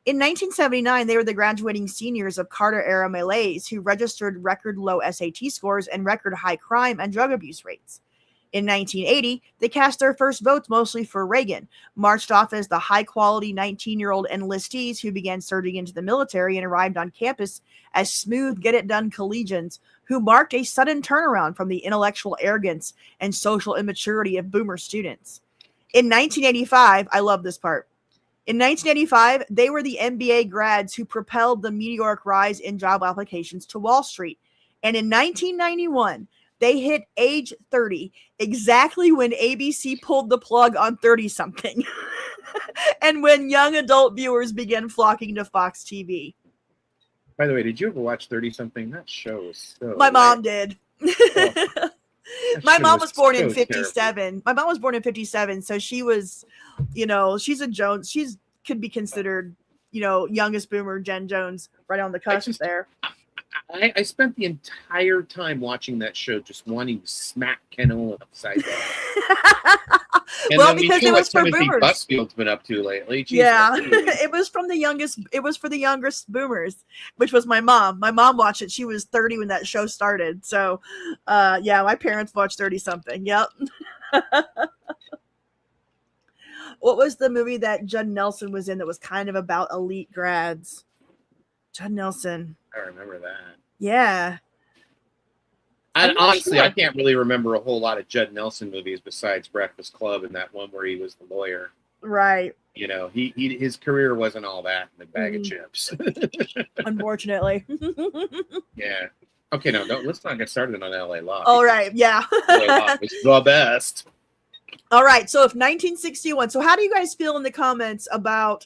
In 1979, they were the graduating seniors of Carter-era malaise who registered record-low SAT scores and record-high crime and drug abuse rates. In 1980, they cast their first votes mostly for Reagan, marched off as the high-quality 19-year-old enlistees who began surging into the military and arrived on campus as smooth, get-it-done collegians who marked a sudden turnaround from the intellectual arrogance and social immaturity of boomer students. In 1985, I love this part. In 1985, they were the MBA grads who propelled the meteoric rise in job applications to Wall Street. And in 1991, they hit age 30, exactly when ABC pulled the plug on 30-something, and when young adult viewers began flocking to Fox TV. By the way, did you ever watch 30-something? That show was so... My mom did. My mom was born in 57. Terrible. My mom was born in 57, so she was, she's a Jones. She's could be considered, youngest boomer, Jen Jones, right on the cusp there. I spent the entire time watching that show just wanting to smack Ken Olin upside down. Well, because it was for Timothy boomers. Busfield's been up to lately. Jesus. Yeah, it was for the youngest boomers, which was my mom. My mom watched it. She was 30 when that show started. So, my parents watched 30-something. Yep. What was the movie that Judd Nelson was in that was kind of about elite grads? Judd Nelson. I remember that. Yeah. Honestly, I can't really remember a whole lot of Judd Nelson movies besides Breakfast Club and that one where he was the lawyer. Right. You know, his career wasn't all that in a bag of chips. Unfortunately. Yeah. Okay, no, let's not get started on LA Law. All right. Yeah. LA Law was the best. All right. So if 1961, so how do you guys feel in the comments about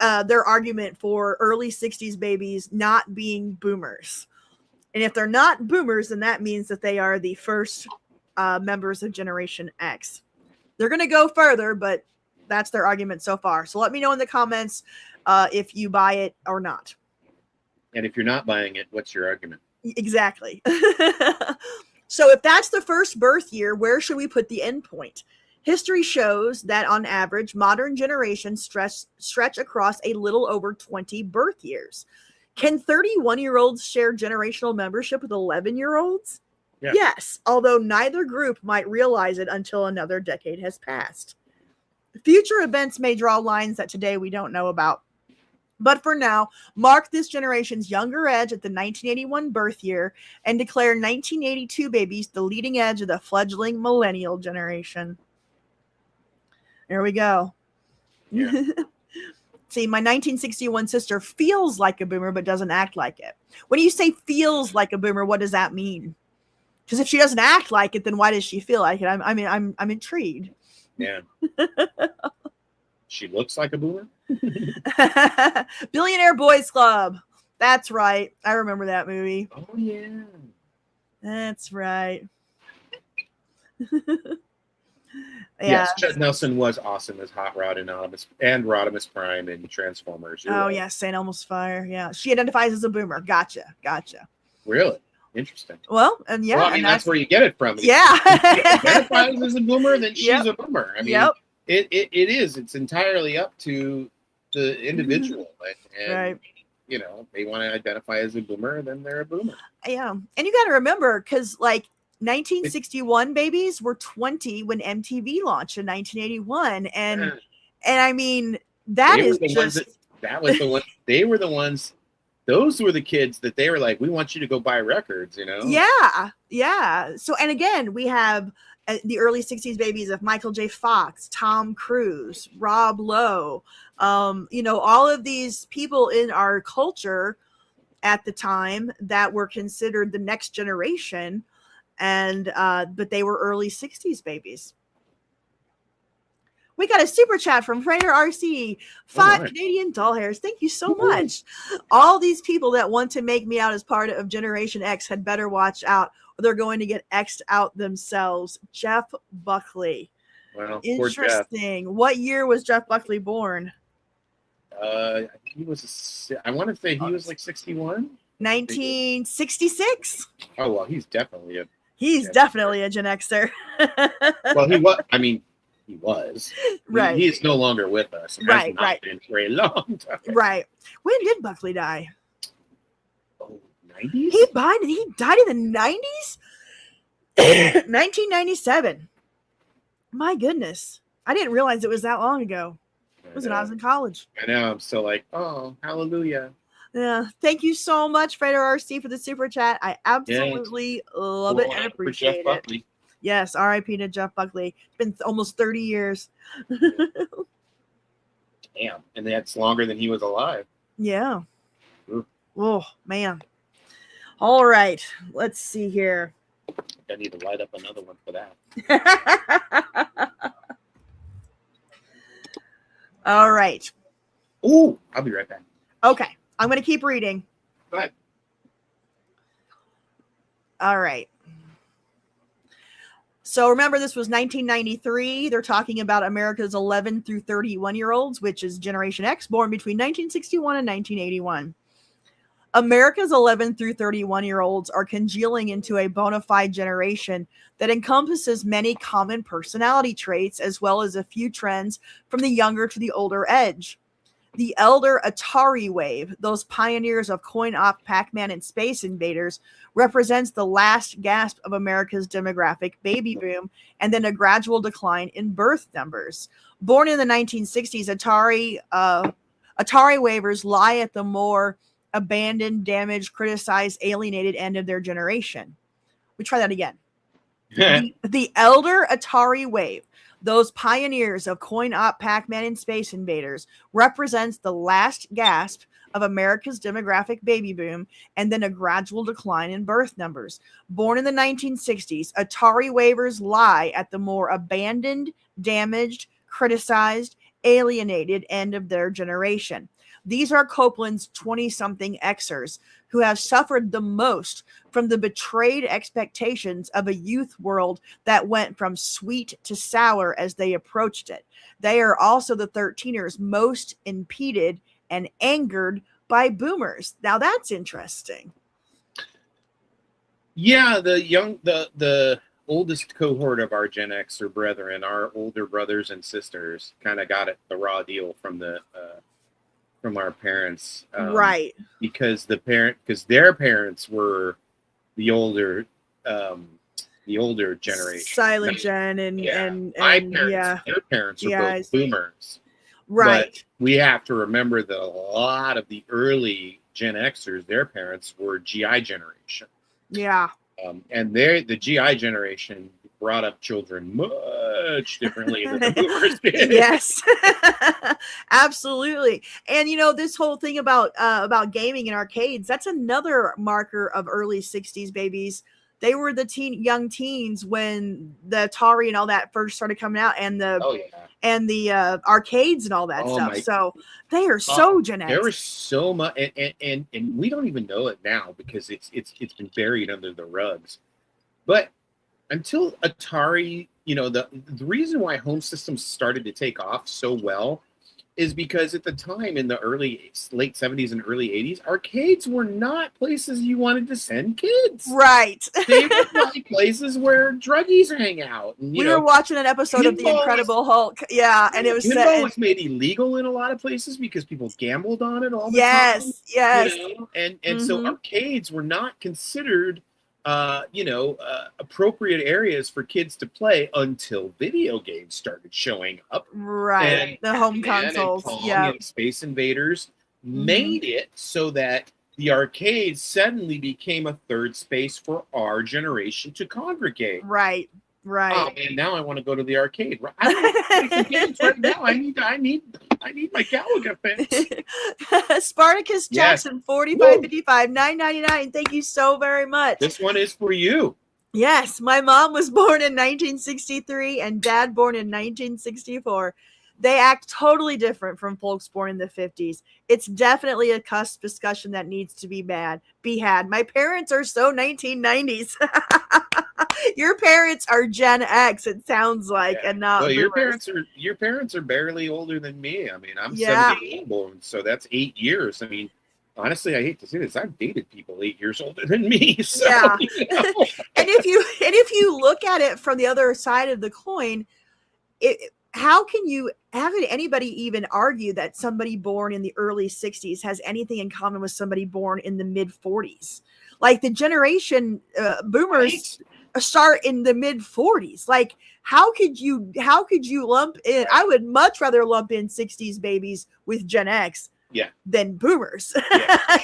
their argument for early 60s babies not being boomers? And if they're not boomers, then that means that they are the first members of Generation X. They're going to go further, but that's their argument so far. So let me know in the comments if you buy it or not. And if you're not buying it, what's your argument? Exactly. So if that's the first birth year, where should we put the end point? History shows that on average, modern generations stretch across a little over 20 birth years. Can 31-year-olds share generational membership with 11-year-olds? Yeah. Yes, although neither group might realize it until another decade has passed. Future events may draw lines that today we don't know about. But for now, mark this generation's younger edge at the 1981 birth year and declare 1982 babies the leading edge of the fledgling millennial generation. There we go. Yeah. See, my 1961 sister feels like a boomer but doesn't act like it. When you say feels like a boomer, what does that mean? Because if she doesn't act like it, then why does she feel like it? I'm intrigued. Yeah. She looks like a boomer. Billionaire Boys Club. That's right. I remember that movie. Oh yeah. That's right. Yes, Judd Nelson was awesome as Hot Rod and Rodimus Prime in Transformers. You're right. Yes, St. Elmo's Fire. Yeah, she identifies as a boomer. Gotcha. Really interesting. Well, and yeah, well, I mean that's where you get it from. Yeah, if she identifies as a boomer, then she's a boomer. I mean, it is. It's entirely up to the individual, and right. You know, they want to identify as a boomer, then they're a boomer. Yeah, and you got to remember, because like 1961 babies were 20 when MTV launched in 1981, and I mean that is just that was the one. They were the ones. Those were the kids that they were like, we want you to go buy records, you know? Yeah. So, and again, we have the early 60s babies of Michael J. Fox, Tom Cruise, Rob Lowe, you know, all of these people in our culture at the time that were considered the next generation, and but they were early 60s babies. We got a super chat from Frater RC. 5 Canadian doll hairs. Thank you so much. All these people that want to make me out as part of Generation X had better watch out, or they're going to get X'd out themselves. Jeff Buckley. Well, interesting. What year was Jeff Buckley born? He was. I want to say he was like 61. 1966. Oh well, he's definitely a Gen Xer. Well, he was. I mean. He was. Right. He is no longer with us. Right. Been for a long time. Right. When did Buckley die? Oh, 90s? He died in the 90s? 1997. My goodness. I didn't realize it was that long ago. It was when I was in college. I know. I'm still like, oh, hallelujah. Yeah. Thank you so much, Frater RC, for the super chat. I absolutely love it and appreciate it. Yes, R.I.P. to Jeff Buckley. It's been almost 30 years. Damn. And that's longer than he was alive. Yeah. Ooh. Oh, man. All right. Let's see here. I need to light up another one for that. All right. Ooh, I'll be right back. Okay. I'm going to keep reading. Go ahead. All right. So remember, this was 1993. They're talking about America's 11 through 31-year-olds, which is Generation X, born between 1961 and 1981. America's 11 through 31-year-olds are congealing into a bona fide generation that encompasses many common personality traits, as well as a few trends from the younger to the older edge. The elder Atari wave, those pioneers of coin-op, Pac-Man, and Space Invaders, represents the last gasp of America's demographic baby boom and then a gradual decline in birth numbers. Born in the 1960s, Atari waivers lie at the more abandoned, damaged, criticized, alienated end of their generation. We try that again. The elder Atari wave, those pioneers of coin-op, Pac-Man, and Space Invaders, represents the last gasp of America's demographic baby boom and then a gradual decline in birth numbers. Born in the 1960s, Atari waivers lie at the more abandoned, damaged, criticized, alienated end of their generation. These are Copeland's 20-something Xers who have suffered the most from the betrayed expectations of a youth world that went from sweet to sour as they approached it. They are also the 13ers most impeded and angered by boomers. Now that's interesting. Yeah, the oldest cohort of our Gen Xer brethren, our older brothers and sisters, kind of got it the raw deal from our parents, right? Because their parents were the older generation, Silent Gen, and their parents were both boomers, right? But we have to remember that a lot of the early Gen Xers, their parents were GI generation, and the GI generation brought up children much differently than the boomers did. Yes, absolutely. And this whole thing about gaming in arcades, that's another marker of early 60s babies. They were the young teens when the Atari and all that first started coming out, and the arcades and all that stuff. So they are so Gen X. There was so much, and we don't even know it now because it's been buried under the rugs. But until Atari, the reason why home systems started to take off so well is because at the time in the late 70s and early 80s, arcades were not places you wanted to send kids. Right. They were like places where druggies hang out. And, we were watching an episode of The Incredible Hulk. Yeah, and it was pinball was made illegal in a lot of places because people gambled on it all the time. Yes. And so arcades were not considered appropriate areas for kids to play until video games started showing up. Right. The home consoles. And Space Invaders made it so that the arcade suddenly became a third space for our generation to congregate. Right. Oh man, now I want to go to the arcade. I don't want to play some games right now. I need my Galaga fix. Spartacus Jackson, 4555, $9.99. Thank you so very much. This one is for you. Yes, my mom was born in 1963 and dad born in 1964. They act totally different from folks born in the 50s. It's definitely a cusp discussion that needs to be had. My parents are so 1990s. Your parents are Gen X, it sounds like, and not boomers. Your parents are barely older than me. I mean, I'm 78 born, so that's 8 years. I mean, honestly, I hate to say this, I've dated people 8 years older than me. So, and if you look at it from the other side of the coin, how can anybody even argue that somebody born in the early 60s has anything in common with somebody born in the mid 40s? Like the generation boomers start in the mid 40s. Like how could you lump in? I would much rather lump in 60s babies with Gen X than boomers.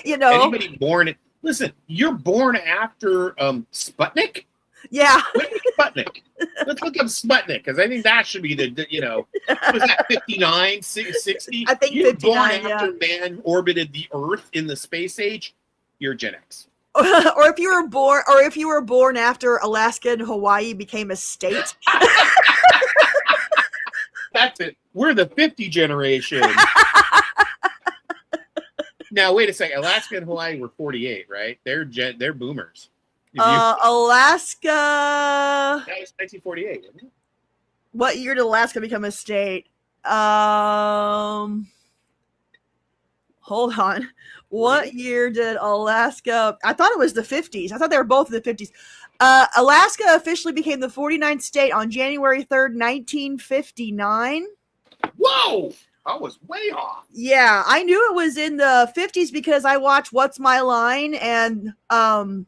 Anybody born, listen, you're born after Sputnik. Yeah. What is Sputnik? Let's look up Sputnik because I think that should be was that 59, 60? I think you're 59, born after man orbited the Earth in the space age, you're Gen X. Or if you were born after Alaska and Hawaii became a state. That's it. We're the 50 generation. Now wait a second. Alaska and Hawaii were 48, right? They're boomers. Alaska. That was 1948, wasn't it? What year did Alaska become a state? Hold on. What year did Alaska? I thought it was the 50s. I thought they were both in the 50s. Alaska officially became the 49th state on January 3rd, 1959. Whoa! I was way off. Yeah, I knew it was in the 50s because I watched What's My Line and August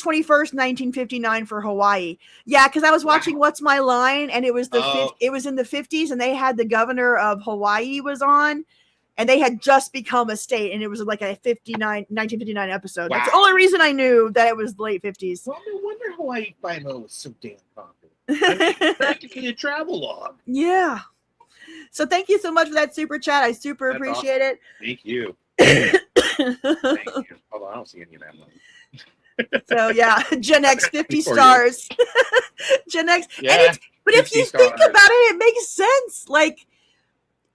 21st, 1959 for Hawaii. Yeah, because I was watching What's My Line, and it was it was in the 50s, and they had the governor of Hawaii was on, and they had just become a state, and it was like a 1959 episode. Wow. That's the only reason I knew that it was the late 50s. Well, no wonder Hawaii Five-0 was so damn popular. I mean, practically a travel log. Yeah. So thank you so much for that super chat. I super appreciate it. Thank you. Thank you. Although I don't see any of that money. So yeah, Gen X 50 stars. Gen X. Yeah, but if you think about it, it makes sense. Like,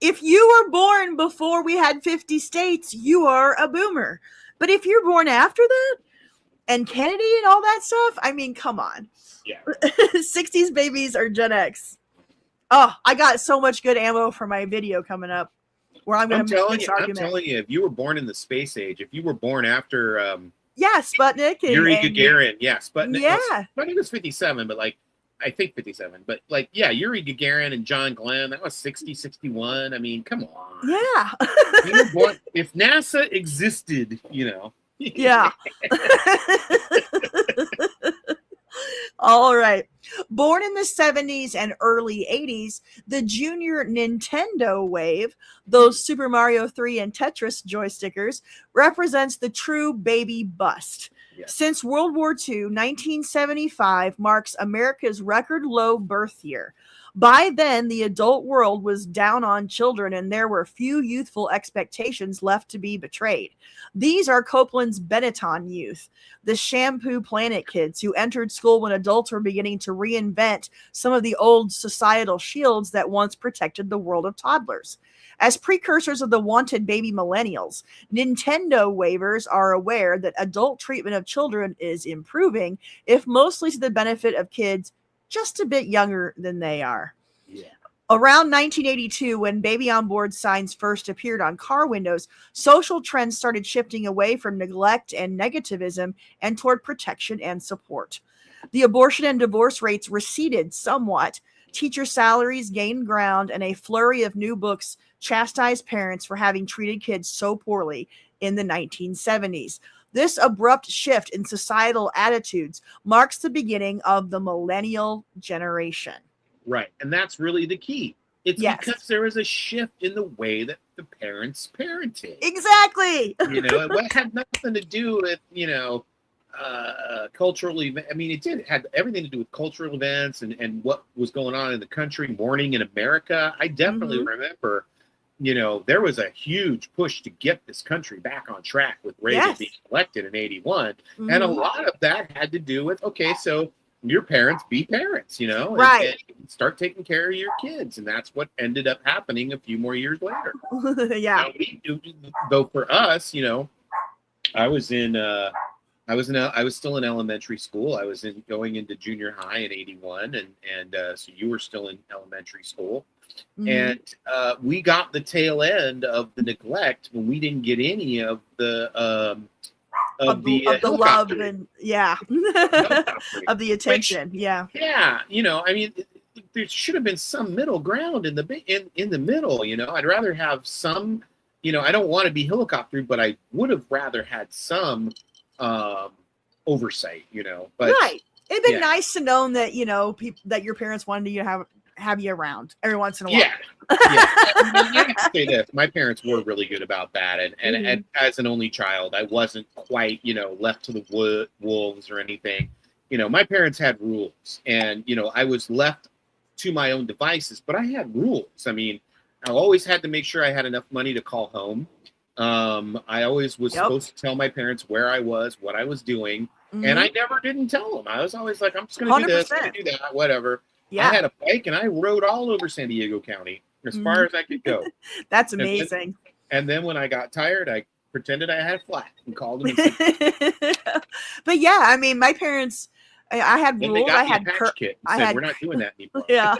if you were born before we had 50 states, you are a boomer. But if you're born after that, and Kennedy and all that stuff, I mean, come on. Yeah. 60s babies are Gen X. Oh, I got so much good ammo for my video coming up where I'm going to make this argument. I'm telling you, if you were born in the space age, if you were born after Sputnik and Yuri Gagarin, Sputnik. Yeah. Sputnik was 57, but like I think 57, but like Yuri Gagarin and John Glenn, that was 60, 61. I mean, come on. Yeah. You were born, if NASA existed, Yeah. All right. Born in the 70s and early 80s, the junior Nintendo wave, those Super Mario 3 and Tetris joystickers, represents the true baby bust. Yes. Since World War II, 1975 marks America's record low birth year. By then, the adult world was down on children, and there were few youthful expectations left to be betrayed. These are Copeland's Benetton youth, the shampoo planet kids who entered school when adults were beginning to reinvent some of the old societal shields that once protected the world of toddlers. As precursors of the wanted baby millennials, Nintendo waivers are aware that adult treatment of children is improving, if mostly to the benefit of kids just a bit younger than they are. Yeah. Around 1982, when Baby on Board signs first appeared on car windows, social trends started shifting away from neglect and negativism and toward protection and support. The abortion and divorce rates receded somewhat. Teacher salaries gained ground, and a flurry of new books chastised parents for having treated kids so poorly in the 1970s. This abrupt shift in societal attitudes marks the beginning of the millennial generation. Right. And that's really the key. It's because there was a shift in the way that the parents parented. Exactly. It had nothing to do with, cultural events. I mean, it had everything to do with cultural events and what was going on in the country, mourning in America. I definitely remember, there was a huge push to get this country back on track with Reagan being elected in 81. Mm-hmm. And a lot of that had to do with, so your parents be parents, right. And start taking care of your kids. And that's what ended up happening a few more years later. Yeah. Though for us, I was still in elementary school. I was going into junior high in 81. And so you were still in elementary school. Mm-hmm. And we got the tail end of the neglect when we didn't get any of the love and of the attention. I mean, there should have been some middle ground in the middle. I'd rather have some. I don't want to be helicoptered, but I would have rather had some oversight. But right, it'd been nice to know that that your parents wanted you to have you around every once in a while. I have to say this. My parents were really good about that. And as an only child, I wasn't quite, left to the wolves or anything. My parents had rules, and, I was left to my own devices, but I had rules. I mean, I always had to make sure I had enough money to call home. I always was supposed to tell my parents where I was, what I was doing. Mm-hmm. And I never didn't tell them. I was always like, I'm just going to do this, I'm going to do that, whatever. Yeah. I had a bike and I rode all over San Diego County as far as I could go. That's amazing. And then when I got tired, I pretended I had a flat and called them. And but yeah, I mean, my parents, I had rules. I had kit. We're not doing that anymore. Yeah,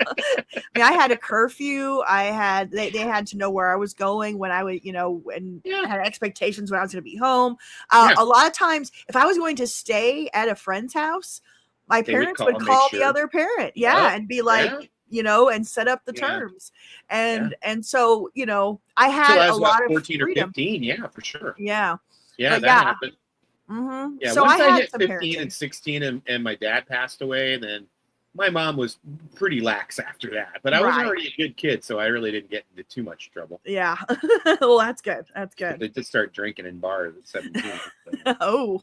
I had a curfew. They had to know where I was going when I would, and had expectations when I was going to be home. A lot of times, if I was going to stay at a friend's house, my parents would call the other parent, and be like, and set up the terms. And so, I had I was a lot of 14 freedom. or 15. Yeah, for sure. Yeah. Yeah, But that happened. Mm-hmm. Yeah, so once I had hit 15 and 16 and my dad passed away, then my mom was pretty lax after that. But I was already a good kid, so I really didn't get into too much trouble. Yeah. Well, that's good. That's good. They did start drinking in bars at 17. Oh,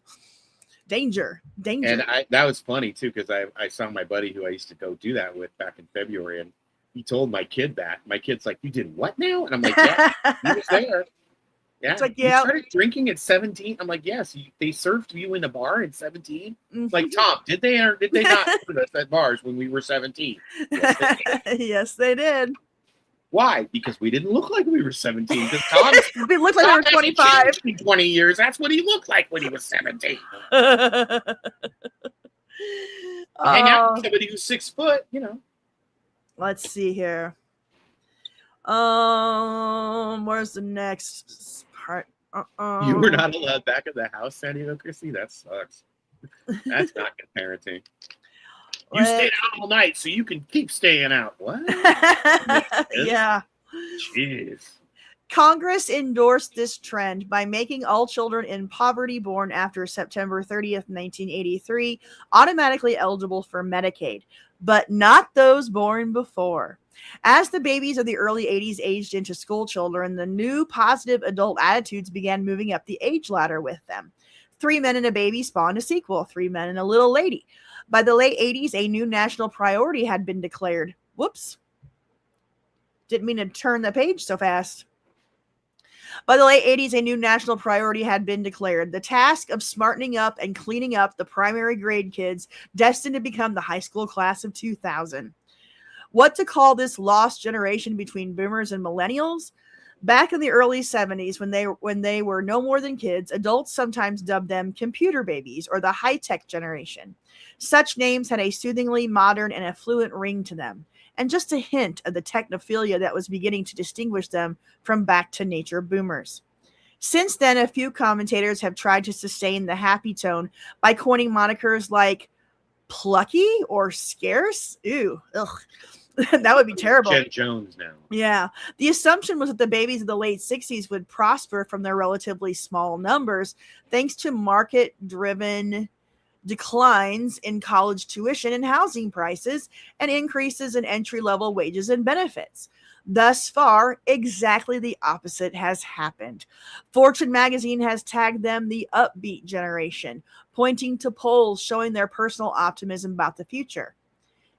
danger. And that was funny, too, because I saw my buddy who I used to go do that with back in February, and he told my kid that. My kid's like, you did what now? And I'm like, yeah, he was there. Yeah. It's like, you started drinking at 17? I'm like, yes. They served you in a bar at 17? Mm-hmm. Like, Tom, did they or did they not put us at bars when we were 17? Yes, they did. Yes, they did. Why? Because we didn't look like we were 17. Because Tom, we looked like we were 25. In 20 years, that's what he looked like when he was 17. Hang out with somebody who's 6 foot, Let's see here. Where's the next part? You were not allowed back at the house, San Diego, Chrissy? That sucks. That's not good parenting. You stayed out all night so you can keep staying out. What? Yeah. Jeez. Congress endorsed this trend by making all children in poverty born after September 30th, 1983 automatically eligible for Medicaid, but not those born before. As the babies of the early 80s aged into school children, the new positive adult attitudes began moving up the age ladder with them. 3 Men and a Baby spawned a sequel, 3 Men and a Little Lady. By the late 80s, a new national priority had been declared. Whoops. Didn't mean to turn the page so fast. By the late 80s, a new national priority had been declared. The task of smartening up and cleaning up the primary grade kids destined to become the high school class of 2000. What to call this lost generation between boomers and millennials? Back in the early 70s, when they were no more than kids, adults sometimes dubbed them computer babies or the high-tech generation. Such names had a soothingly modern and affluent ring to them, and just a hint of the technophilia that was beginning to distinguish them from back-to-nature boomers. Since then, a few commentators have tried to sustain the happy tone by coining monikers like plucky or scarce. Ew, ugh. That would be terrible. Jen Jones now. Yeah. The assumption was that the babies of the late 60s would prosper from their relatively small numbers thanks to market-driven declines in college tuition and housing prices and increases in entry-level wages and benefits. Thus far, exactly the opposite has happened. Fortune magazine has tagged them the upbeat generation, pointing to polls showing their personal optimism about the future.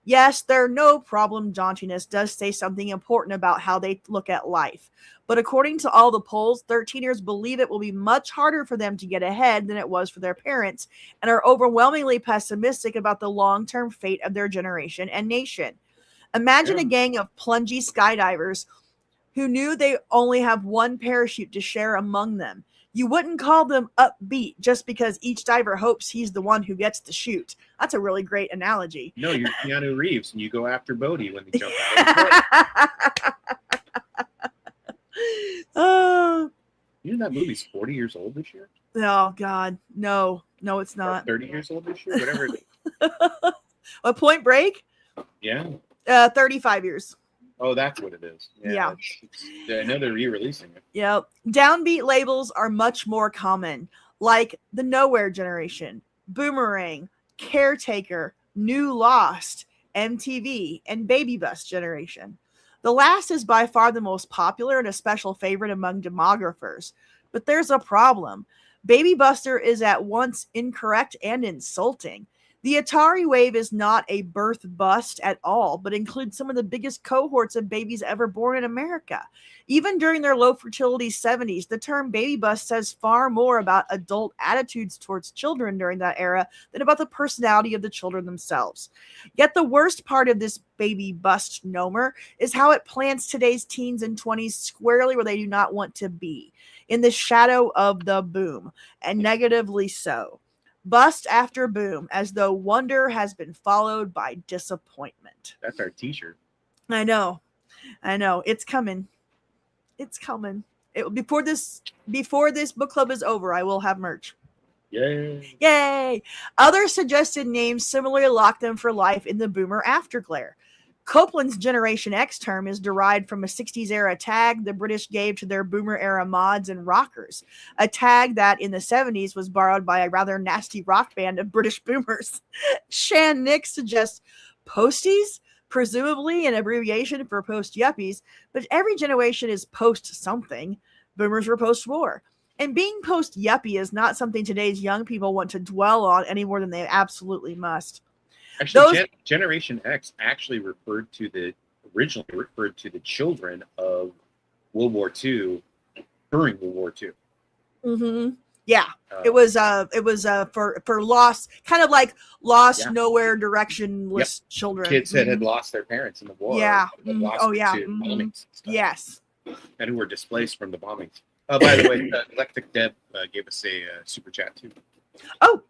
Yes, their no problem jauntiness does say something important about how they look at life. But according to all the polls, 13ers believe it will be much harder for them to get ahead than it was for their parents and are overwhelmingly pessimistic about the long-term fate of their generation and nation. Imagine a gang of plungy skydivers who knew they only have one parachute to share among them. You wouldn't call them upbeat just because each diver hopes he's the one who gets to shoot. That's a really great analogy. No, you're Keanu Reeves and you go after Bodhi when they jump out. You know that movie's 40 years old this year? Oh, God. No, it's not. 30 years old this year? Whatever it is. A Point Break? Yeah. 35 years. Oh, that's what it is. Yeah. I know they're re-releasing it. Yep. Downbeat labels are much more common, like the Nowhere Generation, Boomerang, Caretaker, New Lost, MTV, and Baby Bus Generation. The last is by far the most popular and a special favorite among demographers. But there's a problem. Baby Buster is at once incorrect and insulting. The Atari wave is not a birth bust at all, but includes some of the biggest cohorts of babies ever born in America. Even during their low fertility 70s, the term baby bust says far more about adult attitudes towards children during that era than about the personality of the children themselves. Yet the worst part of this baby bust nomer is how it plants today's teens and 20s squarely where they do not want to be, in the shadow of the boom, and negatively so. Bust after boom, as though wonder has been followed by disappointment. That's our t-shirt. I know. It's coming. Before this book club is over, I will have merch. Yay! Other suggested names similarly lock them for life in the boomer afterglare. Copeland's Generation X term is derived from a 60s era tag the British gave to their boomer era mods and rockers, a tag that in the 70s was borrowed by a rather nasty rock band of British boomers. Shan Nick suggests posties, presumably an abbreviation for post yuppies, but every generation is post something. Boomers were post-war. And being post-yuppie is not something today's young people want to dwell on any more than they absolutely must. Actually, Generation X actually originally referred to the children of World War II during World War II. Mm-hmm. Yeah, it was for lost, kind of like lost, nowhere, directionless children. Kids that had lost their parents in the war. Yeah. Bombings and stuff. Yes. And who were displaced from the bombings. By the way, Electric Deb gave us a super chat too. Oh.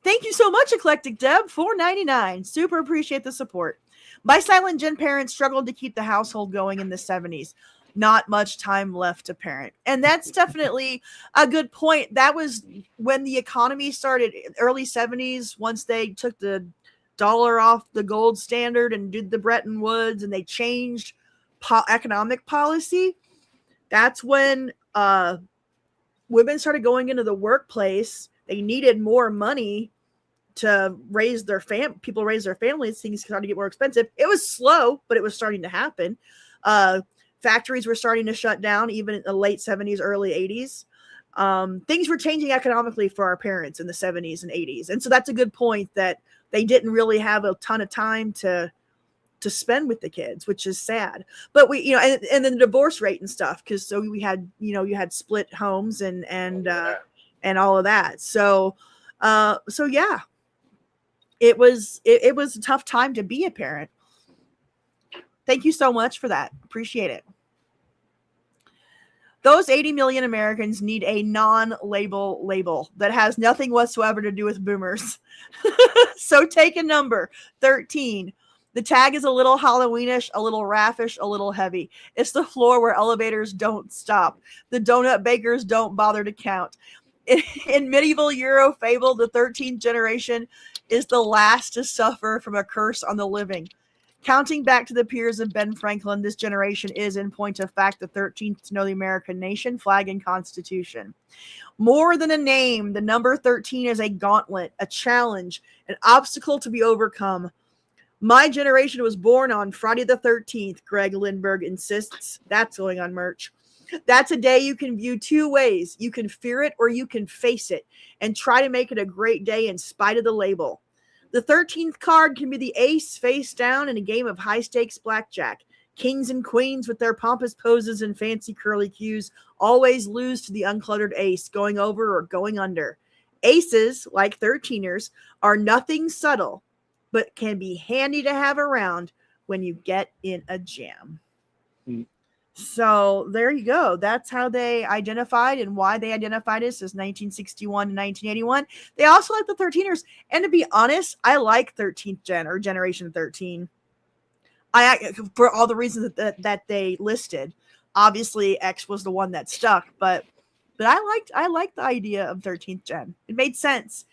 Thank you so much, Eclectic Deb, $4.99. Super appreciate the support. My silent gen parents struggled to keep the household going in the 70s. Not much time left to parent. And that's definitely a good point. That was when the economy started, early 70s, once they took the dollar off the gold standard and did the Bretton Woods and they changed economic policy. That's when women started going into the workplace. They needed more money to raise their people raise their families. Things started to get more expensive. It was slow, but it was starting to happen. Factories were starting to shut down even in the late 70s, early 80s. Things were changing economically for our parents in the 70s and 80s. And so that's a good point that they didn't really have a ton of time to spend with the kids, which is sad. But we, and then the divorce rate and stuff, because so we had, you had split homes and all of that. So yeah, it was a tough time to be a parent. Thank you so much for that. Appreciate it. Those 80 million Americans need a non-label label that has nothing whatsoever to do with boomers. So take a number, 13. The tag is a little Halloweenish, a little raffish, a little heavy. It's the floor where elevators don't stop. The donut bakers don't bother to count. In medieval Euro fable, the 13th generation is the last to suffer from a curse on the living. Counting back to the peers of Ben Franklin, this generation is, in point of fact, the 13th to know the American nation, flag, and constitution. More than a name, the number 13 is a gauntlet, a challenge, an obstacle to be overcome. My generation was born on Friday the 13th, Greg Lindbergh insists. That's going on merch. That's a day you can view two ways. You can fear it or you can face it and try to make it a great day in spite of the label. The 13th card can be the ace face down in a game of high-stakes blackjack. Kings and queens with their pompous poses and fancy curly cues always lose to the uncluttered ace, going over or going under. Aces, like 13ers, are nothing subtle, but can be handy to have around when you get in a jam. So there you go. That's how they identified and why they identified us as 1961 to 1981. They also like the 13ers. And to be honest, I like 13th gen or generation 13. For all the reasons that they listed. Obviously, X was the one that stuck, but I liked the idea of 13th gen. It made sense.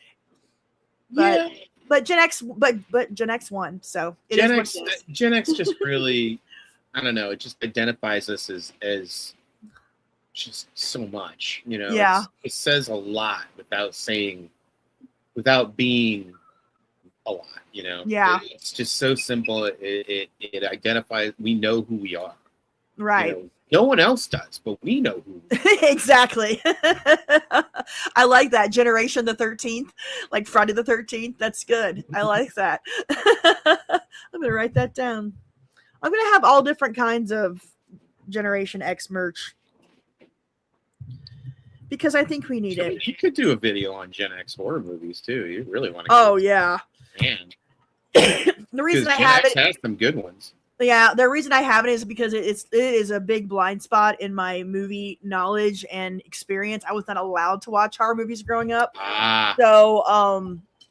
But Gen X, but Gen X won. So Gen X just really, I don't know. It just identifies us as just so much, Yeah. It says a lot without being a lot, Yeah. It's just so simple. It identifies. We know who we are. Right. No one else does, but we know who we are. Exactly. I like that. Generation the 13th, like Friday the 13th. That's good. I like that. I'm going to write that down. I'm going to have all different kinds of Generation X merch because I think we need it. You could do a video on Gen X horror movies too. You really want to? Oh yeah. Man. The reason I have Gen X has some good ones. Yeah, the reason I have it is because it is a big blind spot in my movie knowledge and experience. I was not allowed to watch horror movies growing up, so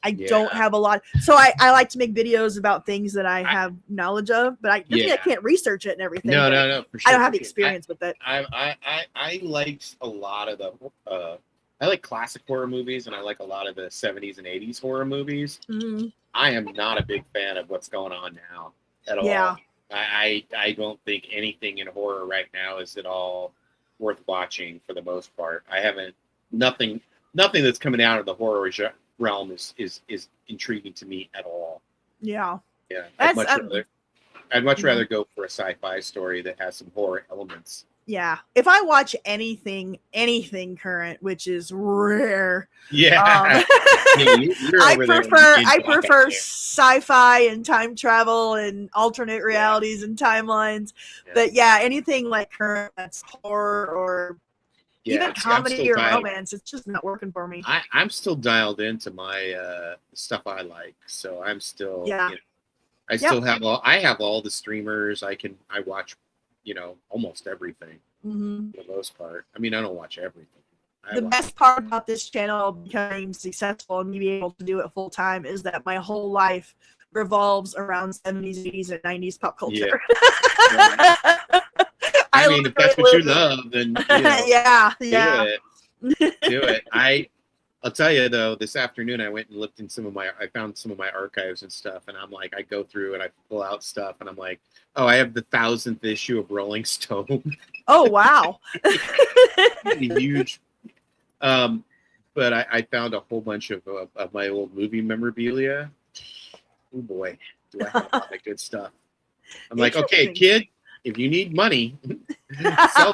I don't have a lot. So I like to make videos about things that I have knowledge of, but I can't research it and everything. No, for sure. I don't have the experience with it. I liked a lot of the I like classic horror movies, and I like a lot of the 70s and 80s horror movies. Mm-hmm. I am not a big fan of what's going on now at all. Yeah. I don't think anything in horror right now is at all worth watching for the most part. I haven't nothing that's coming out of the horror realm is intriguing to me at all. Yeah. Yeah. I'd much rather go for a sci-fi story that has some horror elements. Yeah. If I watch anything current, which is rare. Yeah. I prefer sci-fi and time travel and alternate realities and timelines. Yeah. But yeah, anything like current that's horror or even comedy or romance, it's just not working for me. I'm still dialed into my stuff I like. So I'm still I still have all the streamers. I watch, almost everything for the most part. I mean, I don't watch everything. The best part about this channel becoming successful and me being able to do it full time is that my whole life revolves around 70s, 80s, and 90s pop culture. Yeah. I mean, if that's what you love, then do it. I'll tell you though, this afternoon I went and looked in I found some of my archives and stuff, and I'm like, I go through and I pull out stuff, and I'm like, oh, I have the 1000th issue of Rolling Stone. Oh wow! Huge. But I found a whole bunch of my old movie memorabilia. Oh boy, do I have a lot of good stuff. I'm like, okay, kid, if you need money, sell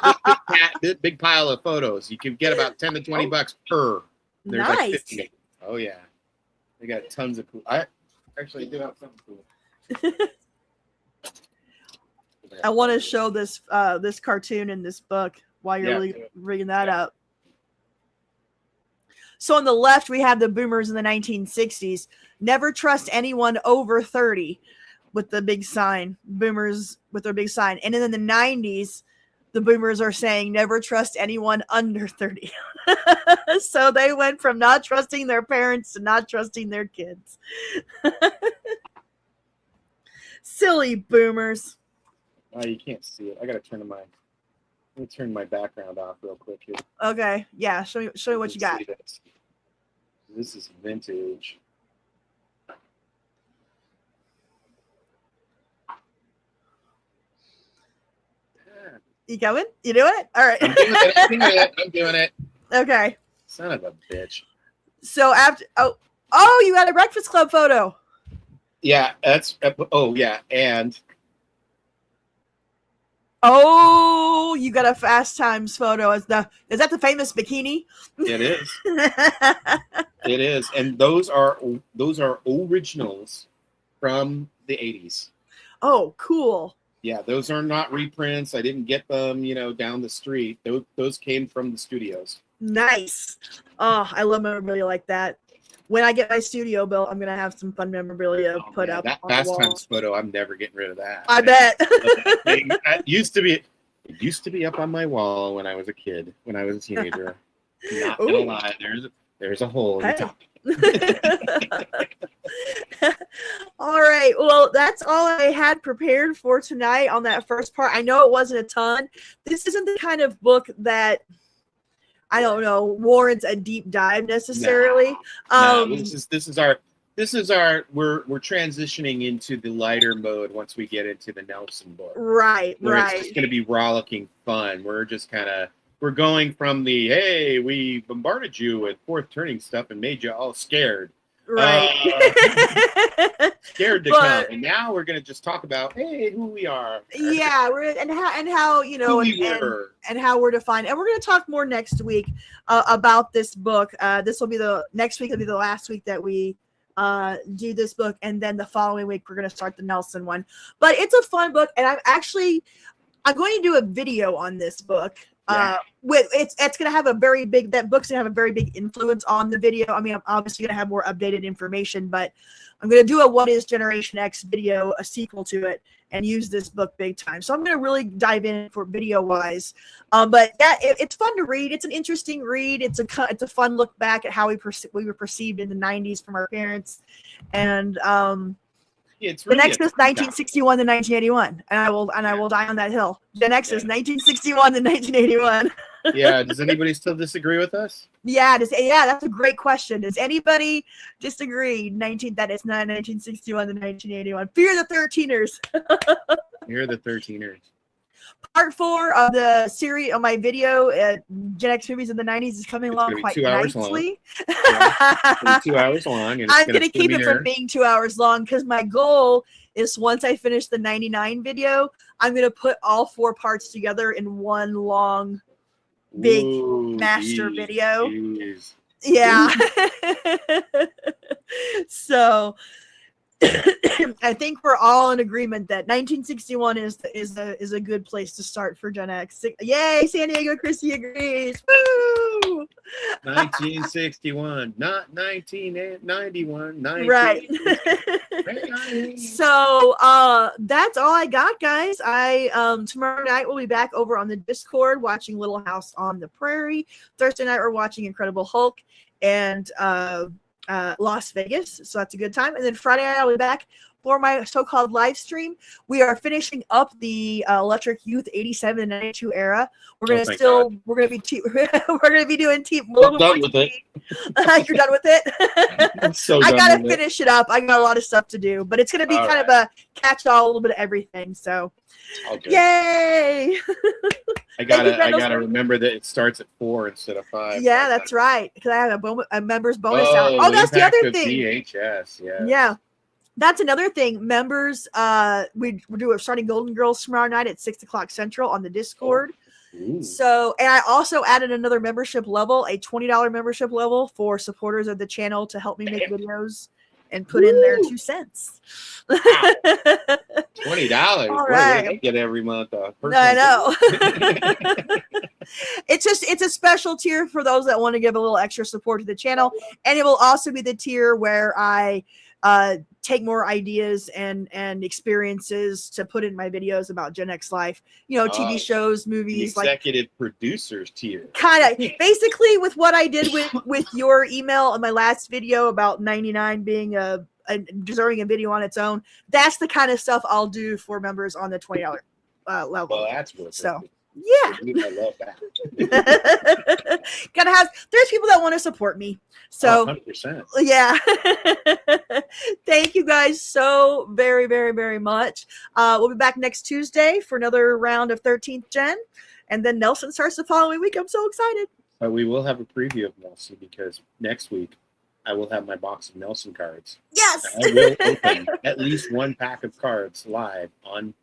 this big pile of photos. You can get about 10 to 20 bucks per. There's nice. Like 50. Oh yeah, they got tons of cool. I actually do have something cool. I want to show this this cartoon in this book while you're rigging that up. So on the left, we have the boomers in the 1960s. Never trust anyone over 30 with the big sign. Boomers with their big sign. And then in the 90s, the boomers are saying never trust anyone under 30. So they went from not trusting their parents to not trusting their kids. Silly boomers. Oh, you can't see it. I got to let me turn my background off real quick here. Okay. Yeah. Show me what you got. This is vintage. You coming? You doing it? All right. I'm doing it. Okay. Son of a bitch. So after you got a Breakfast Club photo. Yeah, and you got a Fast Times photo. Is that the famous bikini? It is. It is, and those are originals from the 80s. Oh, cool. Yeah, those are not reprints. I didn't get them, down the street. Those came from the studios. Nice. Oh, I love memorabilia like that. When I get my studio built, I'm gonna have some fun memorabilia put up. That on Fast the wall. Times photo, I'm never getting rid of that. I bet. It used to be up on my wall when I was a kid, when I was a teenager. Not gonna lie, there's a hole in the top. All right. Well, that's all I had prepared for tonight on that first part. I know it wasn't a ton. This isn't the kind of book that I don't know warrants a deep dive necessarily. This is our we're transitioning into the lighter mode once we get into the Nelson book. Right. It's just going to be rollicking fun. We're going from the, hey, we bombarded you with fourth turning stuff and made you all scared. Right. Scared to come. And now we're going to just talk about, hey, who we are. Yeah. And how and how we're defined. And we're going to talk more next week about this book. Next week will be the last week that we do this book. And then the following week, we're going to start the Nelson one. But it's a fun book. And I'm going to do a video on this book. Yeah. It's going to have that book's going to have a very big influence on the video. I mean, I'm obviously going to have more updated information, but I'm going to do a What is Generation X video, a sequel to it, and use this book big time. So I'm going to really dive in for video wise. But yeah, it's fun to read. It's an interesting read. It's a fun look back at how we were perceived in the 90s from our parents. And It's Gen really X is 1961 to 1981, and I will die on that hill. Gen X is 1961 to 1981. Yeah. Does anybody still disagree with us? Yeah, that's a great question. Does anybody disagree? That it's not 1961 to 1981. Fear the 13ers. You're the 13ers. Part 4 of the series of my video Gen X movies in the 90s is coming along quite 2 hours nicely. Long. 2 hours long. And I'm going to keep it from being 2 hours long because my goal is once I finish the 99 video, I'm going to put all 4 parts together in one long, big master video. Geez. Yeah. So I think we're all in agreement that 1961 is a good place to start for Gen X. Yay, San Diego Chrissy agrees. Woo! 1961, not 1991. Right. So that's all I got, guys. Tomorrow night we'll be back over on the Discord watching Little House on the Prairie. Thursday night we're watching Incredible Hulk and Las Vegas, so that's a good time. And then Friday night I'll be back for my so-called live stream. We are finishing up the Electric Youth 87 and 92 era. We're gonna we're gonna be doing team. I'm done with it. You're done with it. I'm so I done gotta with finish it up. I got a lot of stuff to do, but it's gonna be kind of a catch-all, a little bit of everything. So, yay! I gotta remember that it starts at 4 instead of 5. Yeah, that's right. Because I have a members bonus hour. Oh, that's the other thing. VHS, yeah. That's another thing. Members, we're starting Golden Girls tomorrow night at 6:00 Central on the Discord. So, and I also added another membership level, a $20 membership level for supporters of the channel to help me make videos and put in their 2 cents. $20. All right. I get every month. I know. It's a special tier for those that want to give a little extra support to the channel, and it will also be the tier where I take more ideas and experiences to put in my videos about Gen X life, TV shows, movies, executive producers tier. Kind of basically with what I did with your email in my last video about 99 being deserving a video on its own. That's the kind of stuff I'll do for members on the $20 level. Well, that's worth it. Yeah, I love that. There's people that want to support me. So 100%. Yeah. Thank you guys so very, very, very much. We'll be back next Tuesday for another round of 13th Gen. And then Nelson starts the following week. I'm so excited. But we will have a preview of Nelson because next week I will have my box of Nelson cards. Yes. I will open at least 1 pack of cards live on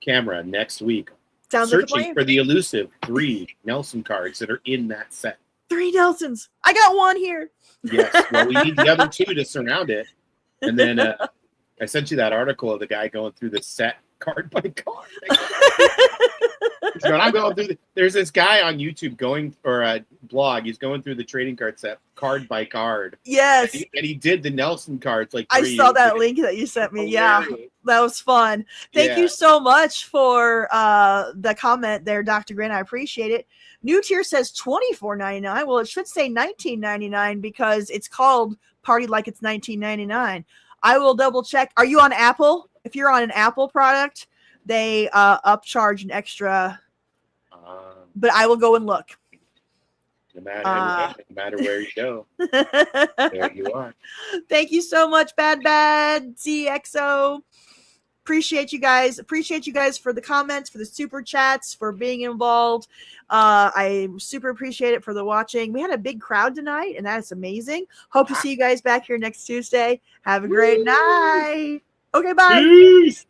camera next week. Sounds searching like for the elusive 3 Nelson cards that are in that set. 3 Nelsons. I got 1 here. Yes. Well, we need the other 2 to surround it. And then I sent you that article of the guy going through the set card by card. I'm going through there's this guy on YouTube or a blog. He's going through the trading card set card by card. Yes. And he did the Nelson cards like I saw that link that you sent me. Yeah. That was fun. Thank you so much for the comment there, Dr. Grant. I appreciate it. New tier says $24.99. Well, it should say $19.99 because it's called Party Like It's $19.99. I will double check. Are you on Apple? If you're on an Apple product, they upcharge an extra. But I will go and look. No matter where you go, there you are. Thank you so much, Bad CXO. Appreciate you guys. Appreciate you guys for the comments, for the super chats, for being involved. I super appreciate it for the watching. We had a big crowd tonight, and that's amazing. Hope to see you guys back here next Tuesday. Have a great night. Okay, bye. Peace.